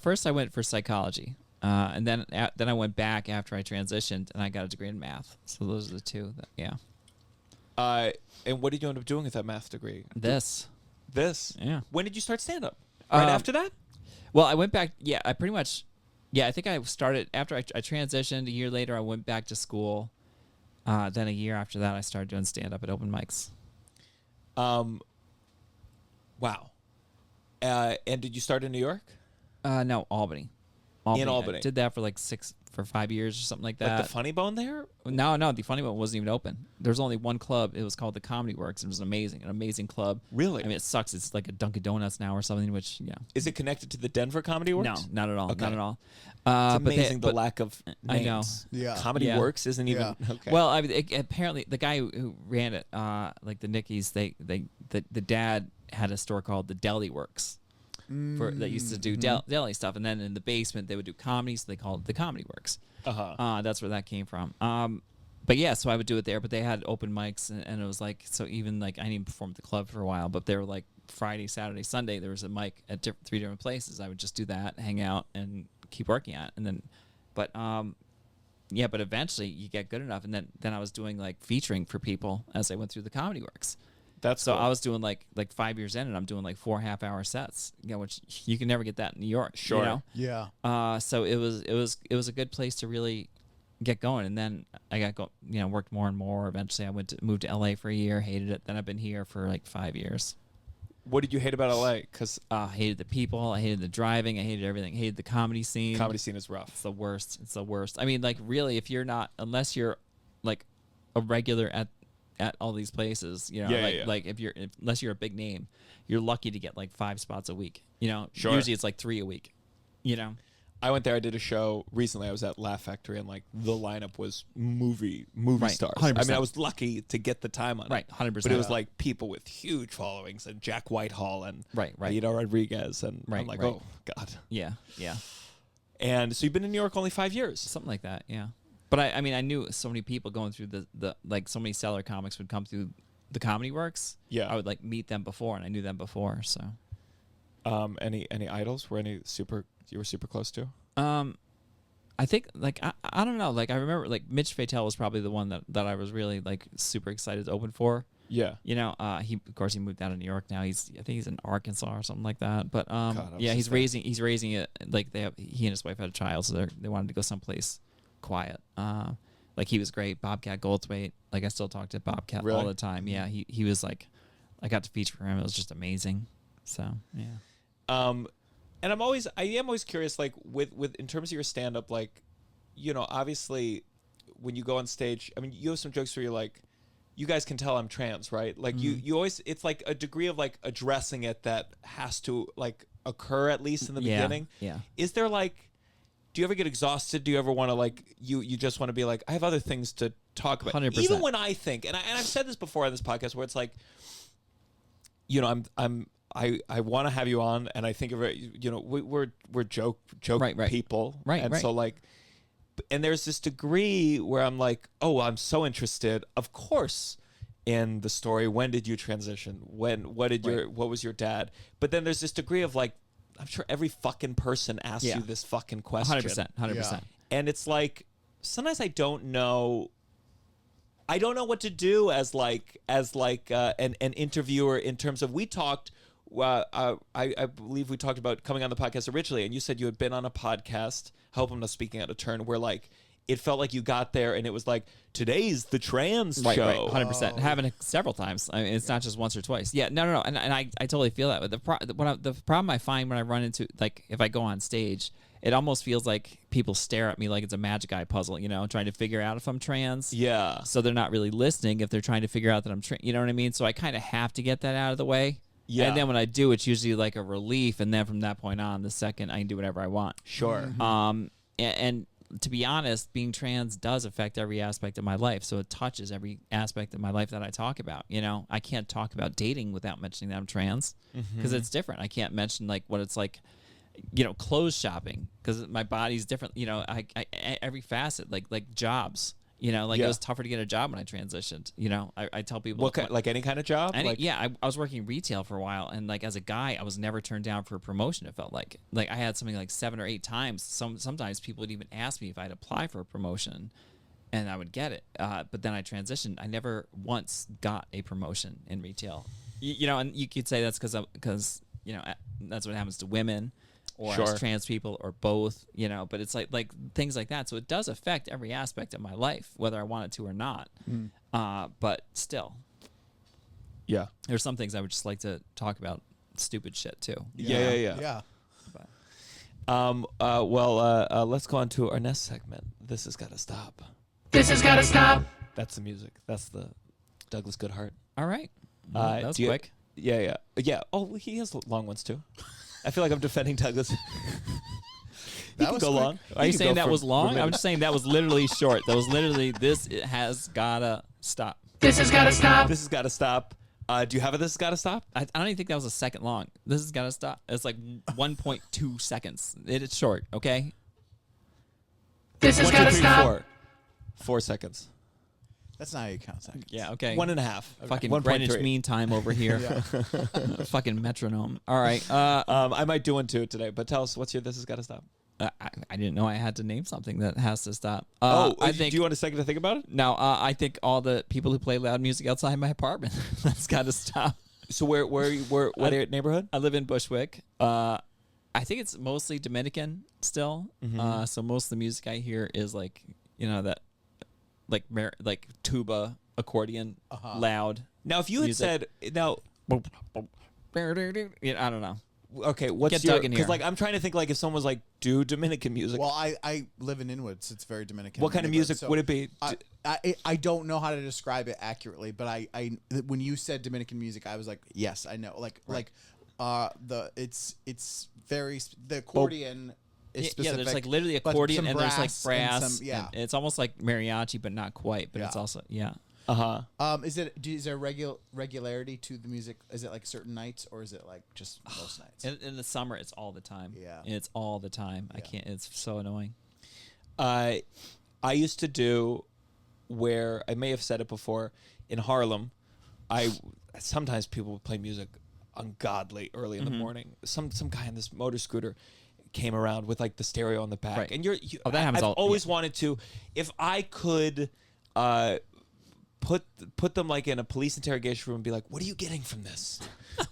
First, I went for psychology. And then I went back after I transitioned, and I got a degree in math. So those are the two. And what did you end up doing with that math degree? This. Yeah. When did you start stand up? Right after that? Well, I went back. Yeah, I pretty much. Yeah, I think I started after I transitioned. A year later, I went back to school. Then a year after that, I started doing stand up at open mics. Wow. And did you start in New York? No, Albany. Albany. In Albany. I did that for 5 years or something like that. Like the Funny Bone there? No, the Funny Bone wasn't even open. There's only one club. It was called the Comedy Works. It was an amazing club. Really? I mean, it sucks. It's like a Dunkin' Donuts now or something. Which Is it connected to the Denver Comedy Works? no, not at all. Okay. Not at all. It's but amazing the lack of names. I know. Yeah. Comedy Yeah. Works isn't even okay. Well, I mean, apparently the guy who ran it, like the Nickies, the dad had a store called the Deli Works. That used to do deli stuff, and then in the basement they would do comedy, so they called it the Comedy Works. That's where that came from. But yeah, so I would do it there. But they had open mics, and it was like, so even like I didn't even perform at the club for a while, but they were like Friday, Saturday, Sunday. There was a mic at 3 different places. I would just do that, hang out, and keep working at it. And then, but eventually you get good enough, and then I was doing like featuring for people as I went through the Comedy Works. That's so cool. I was doing like 5 years in, and I'm doing like 4 half-hour sets, which you can never get that in New York. Sure. You know? Yeah. So it was a good place to really get going, and then I worked more and more. Eventually, I moved to LA for a year, hated it. Then I've been here for like 5 years. What did you hate about LA? Because I hated the people, I hated the driving, I hated everything. I hated the comedy scene. comedy scene is rough. It's the worst. I mean, like really, if you're not, unless you're like a regular at all these places, like unless you're a big name, you're lucky to get like 5 spots a week. Sure. Usually it's like 3 a week. I went there. I did a show recently. I was at Laugh Factory, and like the lineup was movie Right, stars. 100%. I mean, I was lucky to get the time on Right, it. 100%. But it was like people with huge followings, and Jack Whitehall, and Right. Aida Rodriguez, and I'm Right, like, right. oh god. Yeah. And so you've been in New York only 5 years. Something like that, yeah. But I mean, I knew so many people going through the like so many seller comics would come through the Comedy Works. Yeah. I would like meet them before, and I knew them before. So, Any idols? Were any you were super close to? I think like I don't know. Like I remember like Mitch Fatel was probably the one that I was really like super excited to open for. Yeah. He of course he moved out of New York now. I think he's in Arkansas or something like that. But God, yeah, he's raising it like he and his wife had a child, so they wanted to go someplace quiet. Like he was great. Bobcat Goldthwait. Like I still talk to Bobcat Really? all the time. Yeah, he was like, I got to feature for him. It was just amazing. So yeah. And I am always curious, like with in terms of your stand up, like, obviously when you go on stage, I mean, you have some jokes where you're like, you guys can tell I'm trans, right? Like you always, it's like a degree of like addressing it that has to like occur at least in the beginning. Yeah. Is there like, do you ever get exhausted? Do you ever want to like, you just want to be like, I have other things to talk about? 100%. Even when I think, and I've said this before on this podcast where it's like, I want to have you on, and I think of it, we're joke Right. people. Right, And right. so like, and there's this degree where I'm like, oh, I'm so interested, of course, in the story. When did you transition? What was your dad? But then there's this degree of like, I'm sure every fucking person asks you this fucking question. 100%. And it's like, sometimes I don't know what to do as an interviewer in terms of, we talked, I believe we talked about coming on the podcast originally, and you said you had been on a podcast, I hope I'm not speaking out of turn, where like, it felt like you got there and it was like, today's the trans show. 100%. Having it several times. I mean, it's not just once or twice. Yeah, no. And I totally feel that. But the problem I find when I run into, like, if I go on stage, it almost feels like people stare at me like it's a Magic Eye puzzle, trying to figure out if I'm trans. Yeah. So they're not really listening if they're trying to figure out that I'm trans. You know what I mean? So I kind of have to get that out of the way. Yeah. And then when I do, it's usually like a relief. And then from that point on, the second, I can do whatever I want. Sure. And to be honest, being trans does affect every aspect of my life. So it touches every aspect of my life that I talk about. I can't talk about dating without mentioning that I'm trans because it's different. I can't mention like what it's like, clothes shopping because my body's different. I every facet, like jobs. It was tougher to get a job when I transitioned. I tell people Like any kind of job? I was working retail for a while, and like as a guy, I was never turned down for a promotion. It felt like I had something like 7 or 8 times. Sometimes people would even ask me if I'd apply for a promotion, and I would get it. But then I transitioned. I never once got a promotion in retail. And you could say that's because that's what happens to women. Or Sure. as trans people, or both, but it's like things like that. So it does affect every aspect of my life, whether I want it to or not. But still, Yeah. there's some things I would just like to talk about, stupid shit too. Yeah. Yeah. Let's go on to our next segment. This has got to stop. This has got to stop. That's the music. That's the Douglas Goodhart. All right. That was quick. Yeah. Oh, he has long ones too. I feel like I'm defending Douglas. That was go quick. long. Are you saying that was long? I'm just saying that was literally short. That was literally this. It has gotta stop. This has got to stop. This has got to stop. Do you have a This has got to stop? I don't even think that was a second long. This has gotta stop. It's like 1.2 seconds. It's short. Okay. This has 1, got 2, to 3, stop. 4. 4 seconds. That's not how you count seconds. Yeah. Okay. 1.5. Fucking 1.3. Greenwich Mean Time over here. Yeah. Fucking metronome. All right. I might do one too today, but tell us what's your This has got to stop. I didn't know I had to name something that has to stop. I think. do you want a second to think about it? No, I think all the people who play loud music outside my apartment, that's got to stop. So what neighborhood? I live in Bushwick. I think it's mostly Dominican still. So most of the music I hear is like, that, like tuba, accordion, loud. Now, if you had music. said now, I don't know. okay, what's Get your? Doug in here. Because like I'm trying to think like if someone was like do Dominican music, Well, I live in Inwood, so it's very Dominican. what kind of neighborhood, music so would it be? I don't know how to describe it accurately, but I when you said Dominican music, I was like, yes, I know. It's very the accordion is specific. There's like literally but accordion some and there's like and brass. some- yeah. and it's almost like mariachi, but not quite. But it's Yeah. also Is there regularity to the music? Is it like certain nights, or is it like just most nights? In the summer, it's all the time. Yeah. It's all the time. I can't. It's so annoying. I used to do where I may have said it before in Harlem. Sometimes people would play music ungodly early in the morning. Some guy on this motor scooter came around with like the stereo on the back, Right. and that happens I've all- always wanted to, if I could, put them like in a police interrogation room and be like, "What are you getting from this?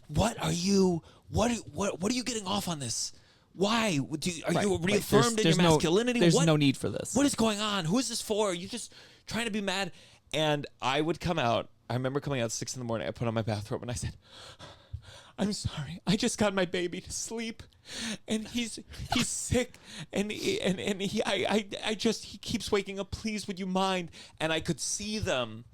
What are you getting off on this? Why are you reaffirmed in your masculinity? There's What- no need for this. What is going on? Who is this for? Are you just trying to be mad?" And I would come out. I remember coming out at 6 a.m. I put on my bathrobe and I said, "I'm sorry. I just got my baby to sleep, and he's sick, and he keeps waking up. Please, would you mind?" And I could see them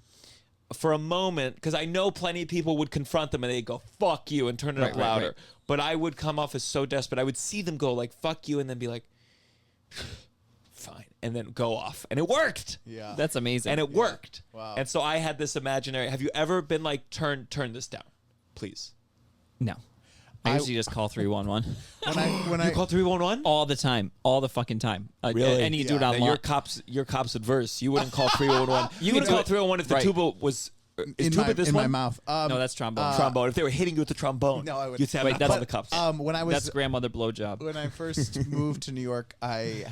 for a moment, because I know plenty of people would confront them and they'd go, "Fuck you," and turn it up louder. Right. But I would come off as so desperate. I would see them go like, "Fuck you," and then be like, "Fine," and then go off. And it worked. Yeah, That's amazing. And it worked. Wow. And so I had this imaginary. Have you ever been like, turn this down, please? No. I usually just call 311 when You call 311? all the time, all the fucking time. Really? And you do it Yeah. online. Your cops adverse. You wouldn't call 311. You would call 311 if the Right. tuba was. Is in tuba my, this in one? my mouth. No, that's trombone. Trombone. If they were hitting you with the trombone, No, I would- You'd say, "I'm Wait, not that's- calling the cops." When I was That's grandmother blowjob. when I first moved to New York, I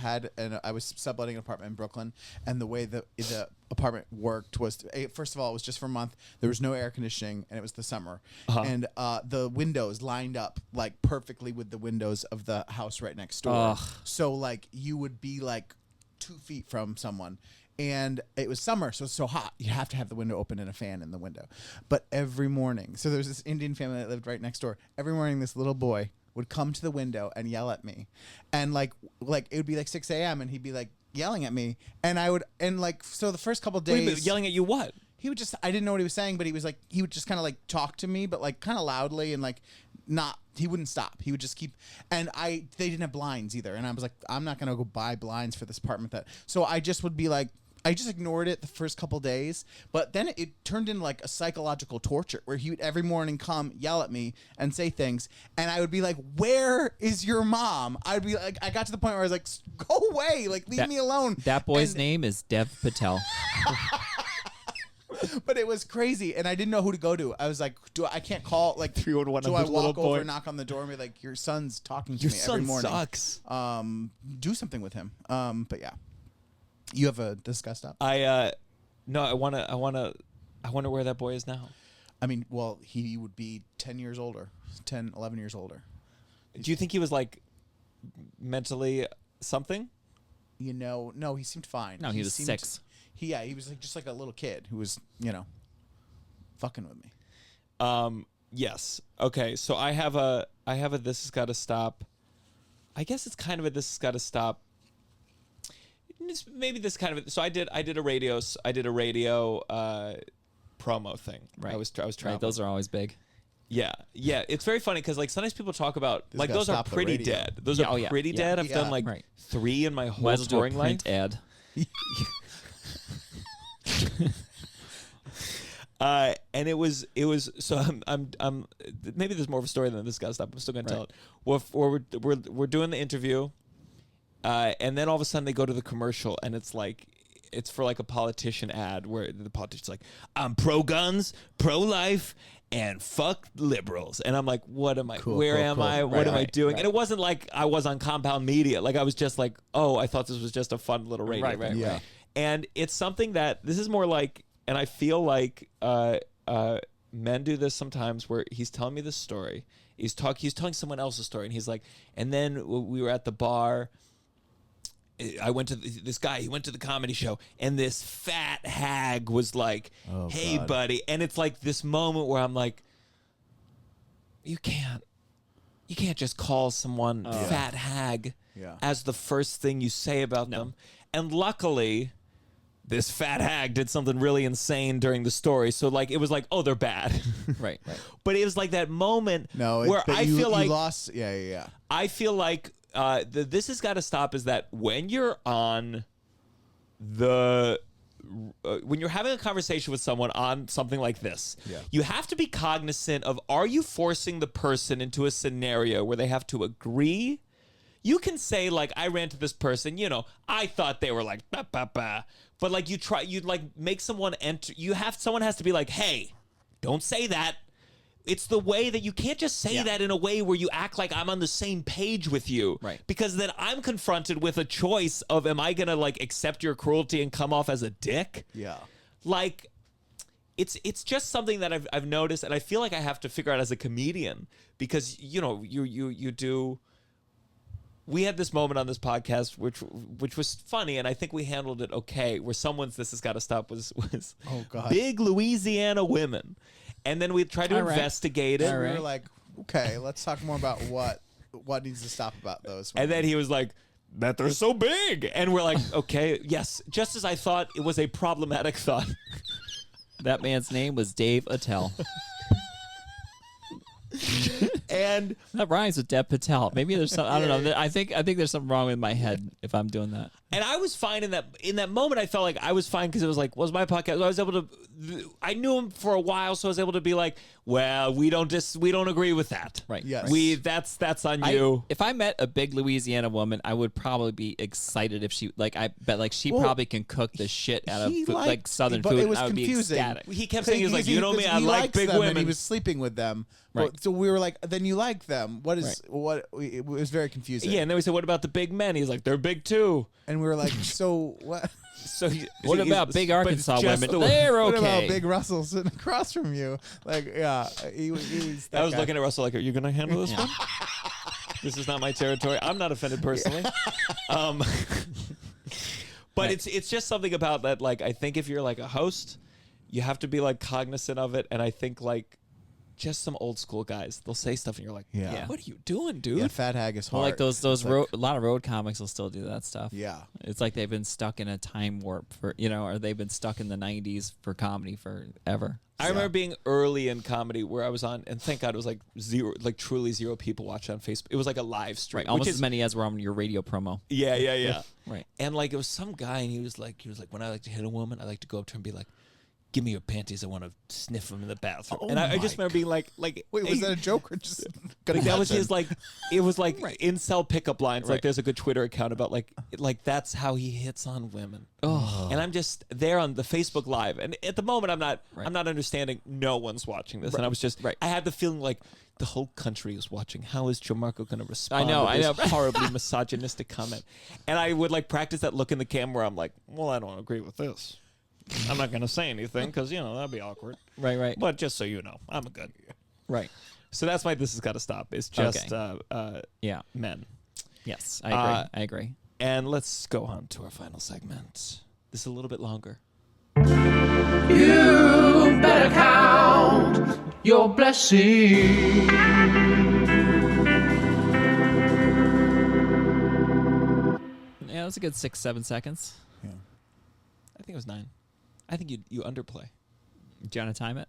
was subletting an apartment in Brooklyn, and the way the apartment worked was, first of all, it was just for a month. There was no air conditioning, and it was the summer, and the windows lined up like perfectly with the windows of the house right next door. Ugh. So like you would be like 2 feet from someone. And it was summer, so it's so hot. You have to have the window open and a fan in the window. But every morning, so there was this Indian family that lived right next door. Every morning, this little boy would come to the window and yell at me. And like it would be like 6 a.m. and he'd be like yelling at me. And so the first couple Wait a days. minute, yelling at you what? He would just, I didn't know what he was saying, but he would just kind of like talk to me, but like kind of loudly and like he wouldn't stop. He would just keep, and they didn't have blinds either. And I was like, I'm not going to go buy blinds for this apartment. So I just would be like, I just ignored it the first couple days, but then it turned into like a psychological torture where he would every morning come yell at me and say things, and I would be like, "Where is your mom?" I'd be like, I got to the point where I was like, "Go away, like leave me alone." That boy's And- name is Dev Patel. But it was crazy, and I didn't know who to go to. I was like, I can't call like 311 Do on I the little walk over, boy. knock on the door, and be like, "Your son's talking to Your me son every morning." sucks. Do something with him. But yeah, you have a disgust up. I wonder where that boy is now. I mean, well, he would be 11 years older. Do you think he was like mentally something? No, he seemed fine. No, he was 6. He was like just like a little kid who was, fucking with me. Yes. Okay. So I have a This Has Got to Stop. I guess it's kind of this has got to stop. Maybe this kind of. So I did a radio promo thing. Right. I was traveling. Right, those are always big. Yeah. It's very funny because like sometimes people talk about Just like gotta those are stop the pretty radio. dead. Those Yeah, are oh, yeah, pretty yeah. dead. I've Yeah. done like Right. 3 in my Might whole as well do a touring life. print ad. And it was so I'm maybe there's more of a story than this guy's stuff. I'm still gonna tell it. We're doing the interview, and then all of a sudden they go to the commercial, and it's for like a politician ad where the politician's like, I'm pro guns, pro life, and fuck liberals, and I'm like, what am I? Where am I? What am I doing? And it wasn't like I was on Compound Media. Like I was just like, oh, I thought this was just a fun little radio thing. Yeah. And it's something that this is more like. And I feel like men do this sometimes where he's telling me this story. He's telling someone else's story. And he's like, and then we were at the bar. I went to this guy. He went to the comedy show. And this fat hag was like, hey, God. buddy. And it's like this moment where I'm like, you can't just call someone fat hag as the first thing you say about them. And luckily... this fat hag did something really insane during the story. So, like, it was like, oh, they're bad. Right. But it was like that moment where I feel like... you lost... Yeah. I feel like this has got to stop is that when you're on when you're having a conversation with someone on something like this, you have to be cognizant of, are you forcing the person into a scenario where they have to agree? You can say, like, I ran to this person, I thought they were like, bah, bah, bah. But, like, you'd like make someone enter. Someone has to be like, hey, don't say that. It's the way that you can't just say that in a way where you act like I'm on the same page with you. Right. Because then I'm confronted with a choice of, am I going to, like, accept your cruelty and come off as a dick? Yeah. Like, it's just something that I've noticed, and I feel like I have to figure out as a comedian because, you do... We had this moment on this podcast, which was funny, and I think we handled it okay. Where someone's "This has got to stop" was Oh, God. big Louisiana women, and then we tried to investigate it. We were like, okay, let's talk more about what needs to stop about those. And then he was like, "That they're so big," and we're like, "Okay, yes." Just as I thought, it was a problematic thought. That man's name was Dave Attell. And that rhymes with Dev Patel. Maybe there's some. I don't know. I think there's something wrong with my head if I'm doing that. And I was fine in that moment. I felt like I was fine because it was like, was my podcast. I was able to. I knew him for a while, so I was able to be like, well, we don't agree with that. Right. Yes. That's on you. If I met a big Louisiana woman, I would probably be excited if she I bet she probably can cook the shit out of food, like Southern but food. it was I would confusing. be ecstatic. He kept saying, he was like, you know me, I he like likes big them, women. and he was sleeping with them. Right. So we were like, then you like them. What is what? It was very confusing. Yeah, and then we said, what about the big men? He's like, they're big too. And we were like, so what? So what about big Arkansas women? They're okay. What about Big Russell sitting across from you? Like, yeah, he's that I was guy. looking at Russell like, are you going to handle this one? This is not my territory. I'm not offended personally. But it's just something about that. Like, I think if you're like a host, you have to be like cognizant of it. And I think like just some old school guys, they'll say stuff and you're like, Yeah. what are you doing, dude? Yeah, Fat Hag is hard. Well, like those It's road, a lot of road comics will still do that stuff. Yeah. It's like they've been stuck in a time warp or they've been stuck in the 90s for comedy forever. I remember being early in comedy where I was on, and thank God it was like zero, like truly zero people watched on Facebook. It was like a live stream. Right, almost which is, as many as were on your radio promo. Yeah. Right. And like it was some guy, and he was like, when I like to hit a woman, I like to go up to her and be like, give me your panties. I want to sniff them in the bathroom. Oh and I just my remember being like, Wait, was that a joke or just like that was his like, it was like incel pickup lines. Right. Like there's a good Twitter account about like that's how he hits on women. Oh. And I'm just there on the Facebook Live, and at the moment I'm not understanding. No one's watching this, and I was just I had the feeling like the whole country is watching. How is Gianmarco going to respond? I know. To this horribly misogynistic comment? And I would like practice that look in the camera. I'm like, well, I don't agree with this. I'm not going to say anything because, that'd be awkward. Right. But just so you know, I'm good. Right. So that's why this has got to stop. It's just Yeah. men. Yes, I agree. And let's go on to our final segment. This is a little bit longer. You better count your blessings. Yeah, that's a good 6-7 seconds. Yeah. I think it was 9. I think you underplay. Do you want to time it?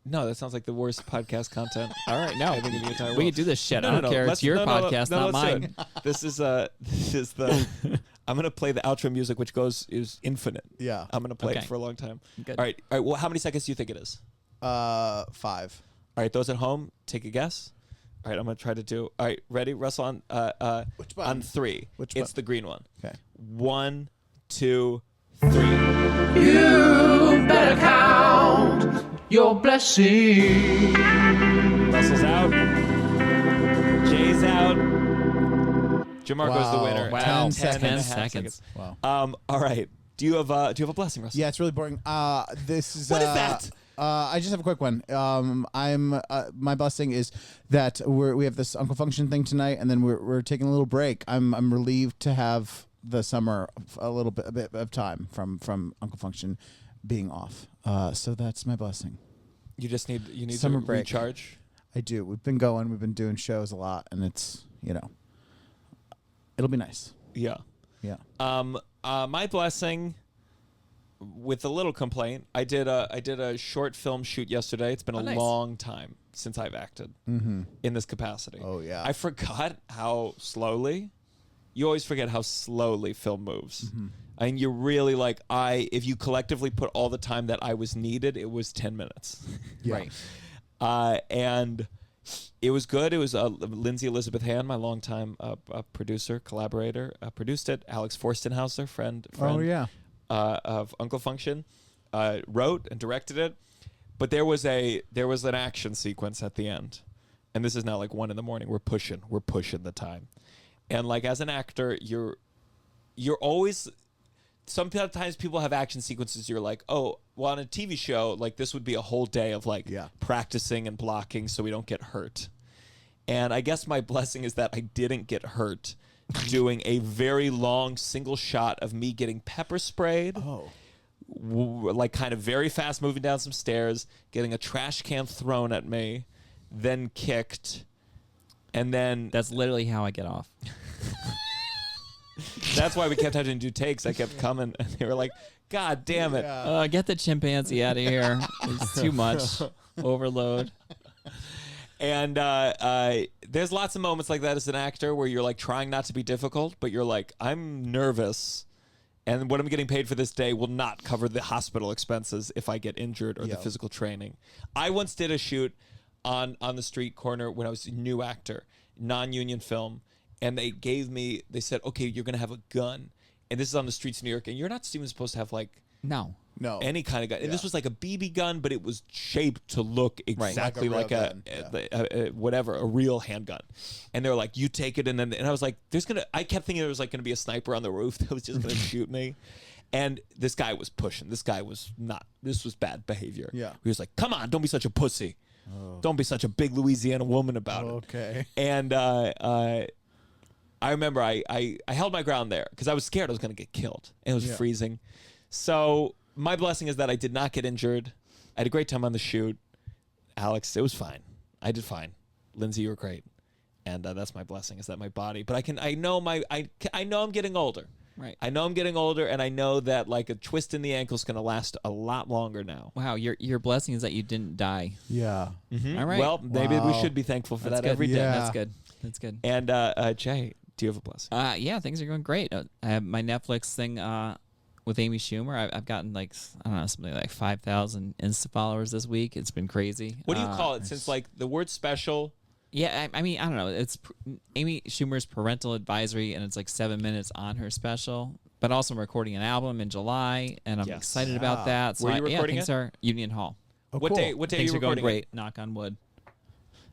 No, that sounds like the worst podcast content. All right, no. I think in the entire We world. can do this shit. No, I no, don't no. care. Let's- It's your no, no, podcast, no, not let's do mine. it. This is the. I'm gonna play the outro music, which is infinite. Yeah. I'm gonna play Okay. it for a long time. Good. All right. Well, how many seconds do you think it is? 5. All right, those at home, take a guess. All right, I'm gonna try to do. All right, ready? Russell on Which button? on 3. Which It's button? the green one. Okay. 1, 2, 3. You better count your blessings. Russell's out. Jay's out. Gianmarco's the Wow. winner. Wow. 10 10 seconds. and a half 10 seconds. Wow. All right. Do you have a blessing, Russell? Yeah, it's really boring. This is What is that? I just have a quick one. My blessing is that we have this Uncle Function thing tonight, and then we're taking a little break. I'm relieved to have the summer a bit of time from Uncle Function being off. So that's my blessing. You need Summer to break. recharge. I do. We've been doing shows a lot, and it's it'll be nice. Yeah. Yeah. My blessing, with a little complaint, I did a short film shoot yesterday. It's been a nice. long time since I've acted in this capacity. Oh, yeah. I forgot how slowly. You always forget how slowly film moves. I mean, you're really if you collectively put all the time that I was needed, it was 10 minutes. Yeah. Right. And it was good. It was Lindsay Elizabeth Hand, my longtime producer, collaborator, produced it. Alex Forstenhauser, friend Oh yeah. of Uncle Function, wrote and directed it. But there was an action sequence at the end, and this is now 1 a.m. We're pushing the time, and as an actor, you're always. Sometimes people have action sequences. You're like, oh, well, on a TV show, this would be a whole day of practicing and blocking so we don't get hurt. And I guess my blessing is that I didn't get hurt doing a very long single shot of me getting pepper sprayed. Oh. Kind of very fast moving down some stairs, getting a trash can thrown at me, then kicked, and then That's literally how I get off. that's why we kept having to do takes. I kept coming, and they were like, God damn it. Yeah. Get the chimpanzee out of here. It's too much. Overload. And there's lots of moments like that as an actor where you're trying not to be difficult, but you're I'm nervous, and what I'm getting paid for this day will not cover the hospital expenses if I get injured or the Yep. physical training. I once did a shoot on the street corner when I was a new actor, non-union film, and they said, okay, you're going to have a gun, and this is on the streets of New York, and you're not even supposed to have No. No. any kind of gun. And this was a BB gun, but it was shaped to look exactly Like a like a real handgun. And they were like, you take it. And I was like, I kept thinking there was going to be a sniper on the roof that was just going to shoot me. And this guy was pushing. This was bad behavior. Yeah. He was like, come on, don't be such a pussy. Don't be such a big Louisiana woman about it. Okay. And I remember I held my ground there because I was scared I was going to get killed. And it was freezing. So my blessing is that I did not get injured. I had a great time on the shoot. Alex, it was fine. I did fine. Lindsay, you were great. And that's my blessing, is that my body. But I know I'm getting older. Right. I know I'm getting older, and I know that a twist in the ankle is going to last a lot longer now. Wow, your blessing is that you didn't die. Yeah. All right. Well, maybe we Wow. should be thankful for That's that good. every day. Yeah. That's good. That's good. And Jay, do you have a blessing? Yeah, things are going great. I have my Netflix thing with Amy Schumer. I've gotten I don't know, something like 5,000 Insta followers this week. It's been crazy. What do you call it? Since the word special. Yeah, I mean, I don't know. It's Amy Schumer's parental advisory, and it's 7 minutes on her special. But also, I'm recording an album in July, and I'm Yes. excited about that. So Where are you recording things it? are Union Hall. Oh, What cool. day? What day are Things you are going recording? great. Knock on wood.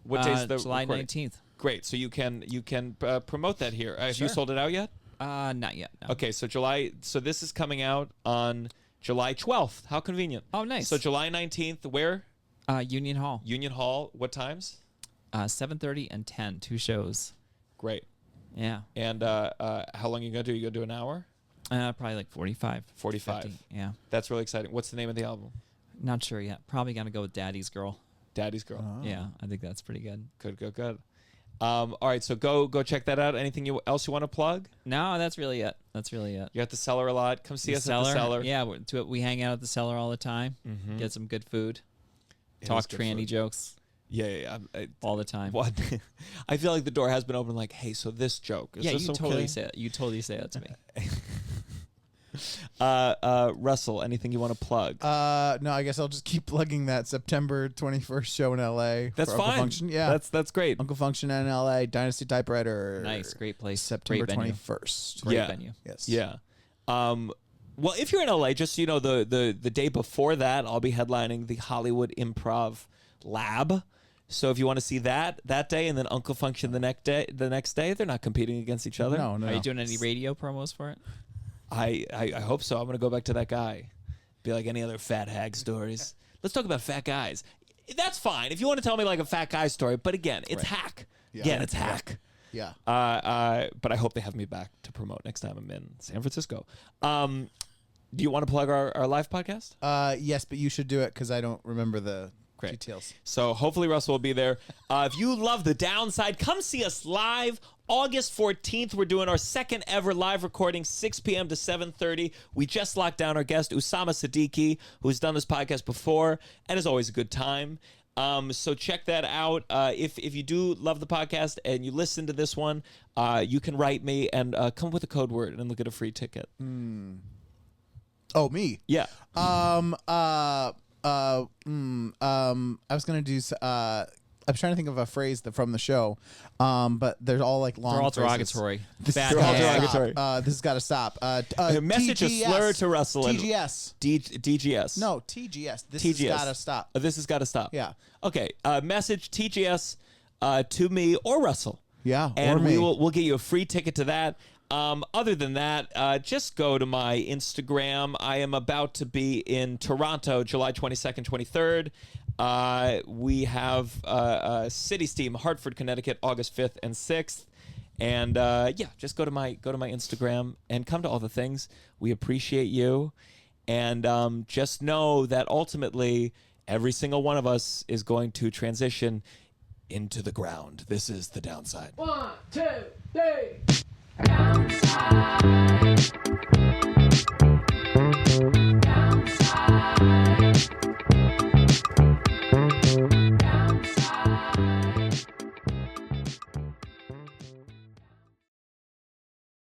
What day's the July recording? 19th. Great. So you can promote that here. Have you Sure. sold it out yet? Not yet. No. Okay. So this is coming out on July 12th. How convenient. Oh, nice. So July 19th. Where? Union Hall. Union Hall. What times? 7:30 and 10. 2 shows. Great. Yeah. And how long are you gonna do? You gonna do an hour? Probably 45. 45. 50. Yeah. That's really exciting. What's the name of the album? Not sure yet. Probably gonna go with Daddy's Girl. Daddy's Girl. Oh. Yeah, I think that's pretty good. Good. All right, so go check that out. Anything else you want to plug? No, that's really it. You're at the Cellar a lot. Come see us at the Cellar. Yeah, we hang out at the Cellar all the time. Get some good food. Talk tranny jokes. Yeah. All the time. What? I feel like the door has been open. Like, hey, so this joke. Is this you okay? totally say it. You totally say that to me. Russell, anything you want to plug? No, I guess I'll just keep plugging that September 21st show in LA. That's for fine. Uncle Function. Yeah, that's great. Uncle Function in LA, Dynasty Typewriter. Nice, great place. September Great venue. 21st. Great Yeah. venue. Yes. Yeah. Well, if you're in LA, just so you know, the day before that, I'll be headlining the Hollywood Improv Lab. So if you want to see that day, and then Uncle Function the next day, they're not competing against each other. No. Are you doing any radio promos for it? I hope so. I'm gonna go back to that guy. Be like, any other fat hag stories? Let's talk about fat guys. That's fine if you want to tell me like a fat guy story. But again, it's hack. Yeah. Again, it's hack. Yeah. But I hope they have me back to promote next time I'm in San Francisco. Do you want to plug our live podcast? Yes, but you should do it because I don't remember the Great. details. So hopefully Russell will be there. If you love The Downside, come see us live. August 14th, we're doing our second ever live recording, 6 p.m. to 7:30. We just locked down our guest, Usama Siddiqui, who's done this podcast before and is always a good time. So check that out. If you do love the podcast and you listen to this one, you can write me and come with a code word and look at a free ticket. Oh, me? Yeah. I was gonna do. I was trying to think of a phrase from the show, but they're all like long. They're all phrases. derogatory. This They're all derogatory. This has got to stop. Message a TGS. slur to Russell. TGS. DGS. No, TGS. This TGS. has got to stop. This has got to stop. Yeah. Okay. Message TGS to me or Russell. Yeah, and or me. we'll get you a free ticket to that. Other than that, just go to my Instagram. I am about to be in Toronto, July 22nd, 23rd. We have City Steam, Hartford, Connecticut, August 5th and 6th. And just go to my Instagram and come to all the things. We appreciate you. And just know that ultimately every single one of us is going to transition into the ground. This is The Downside. 1, 2, 3. Downside.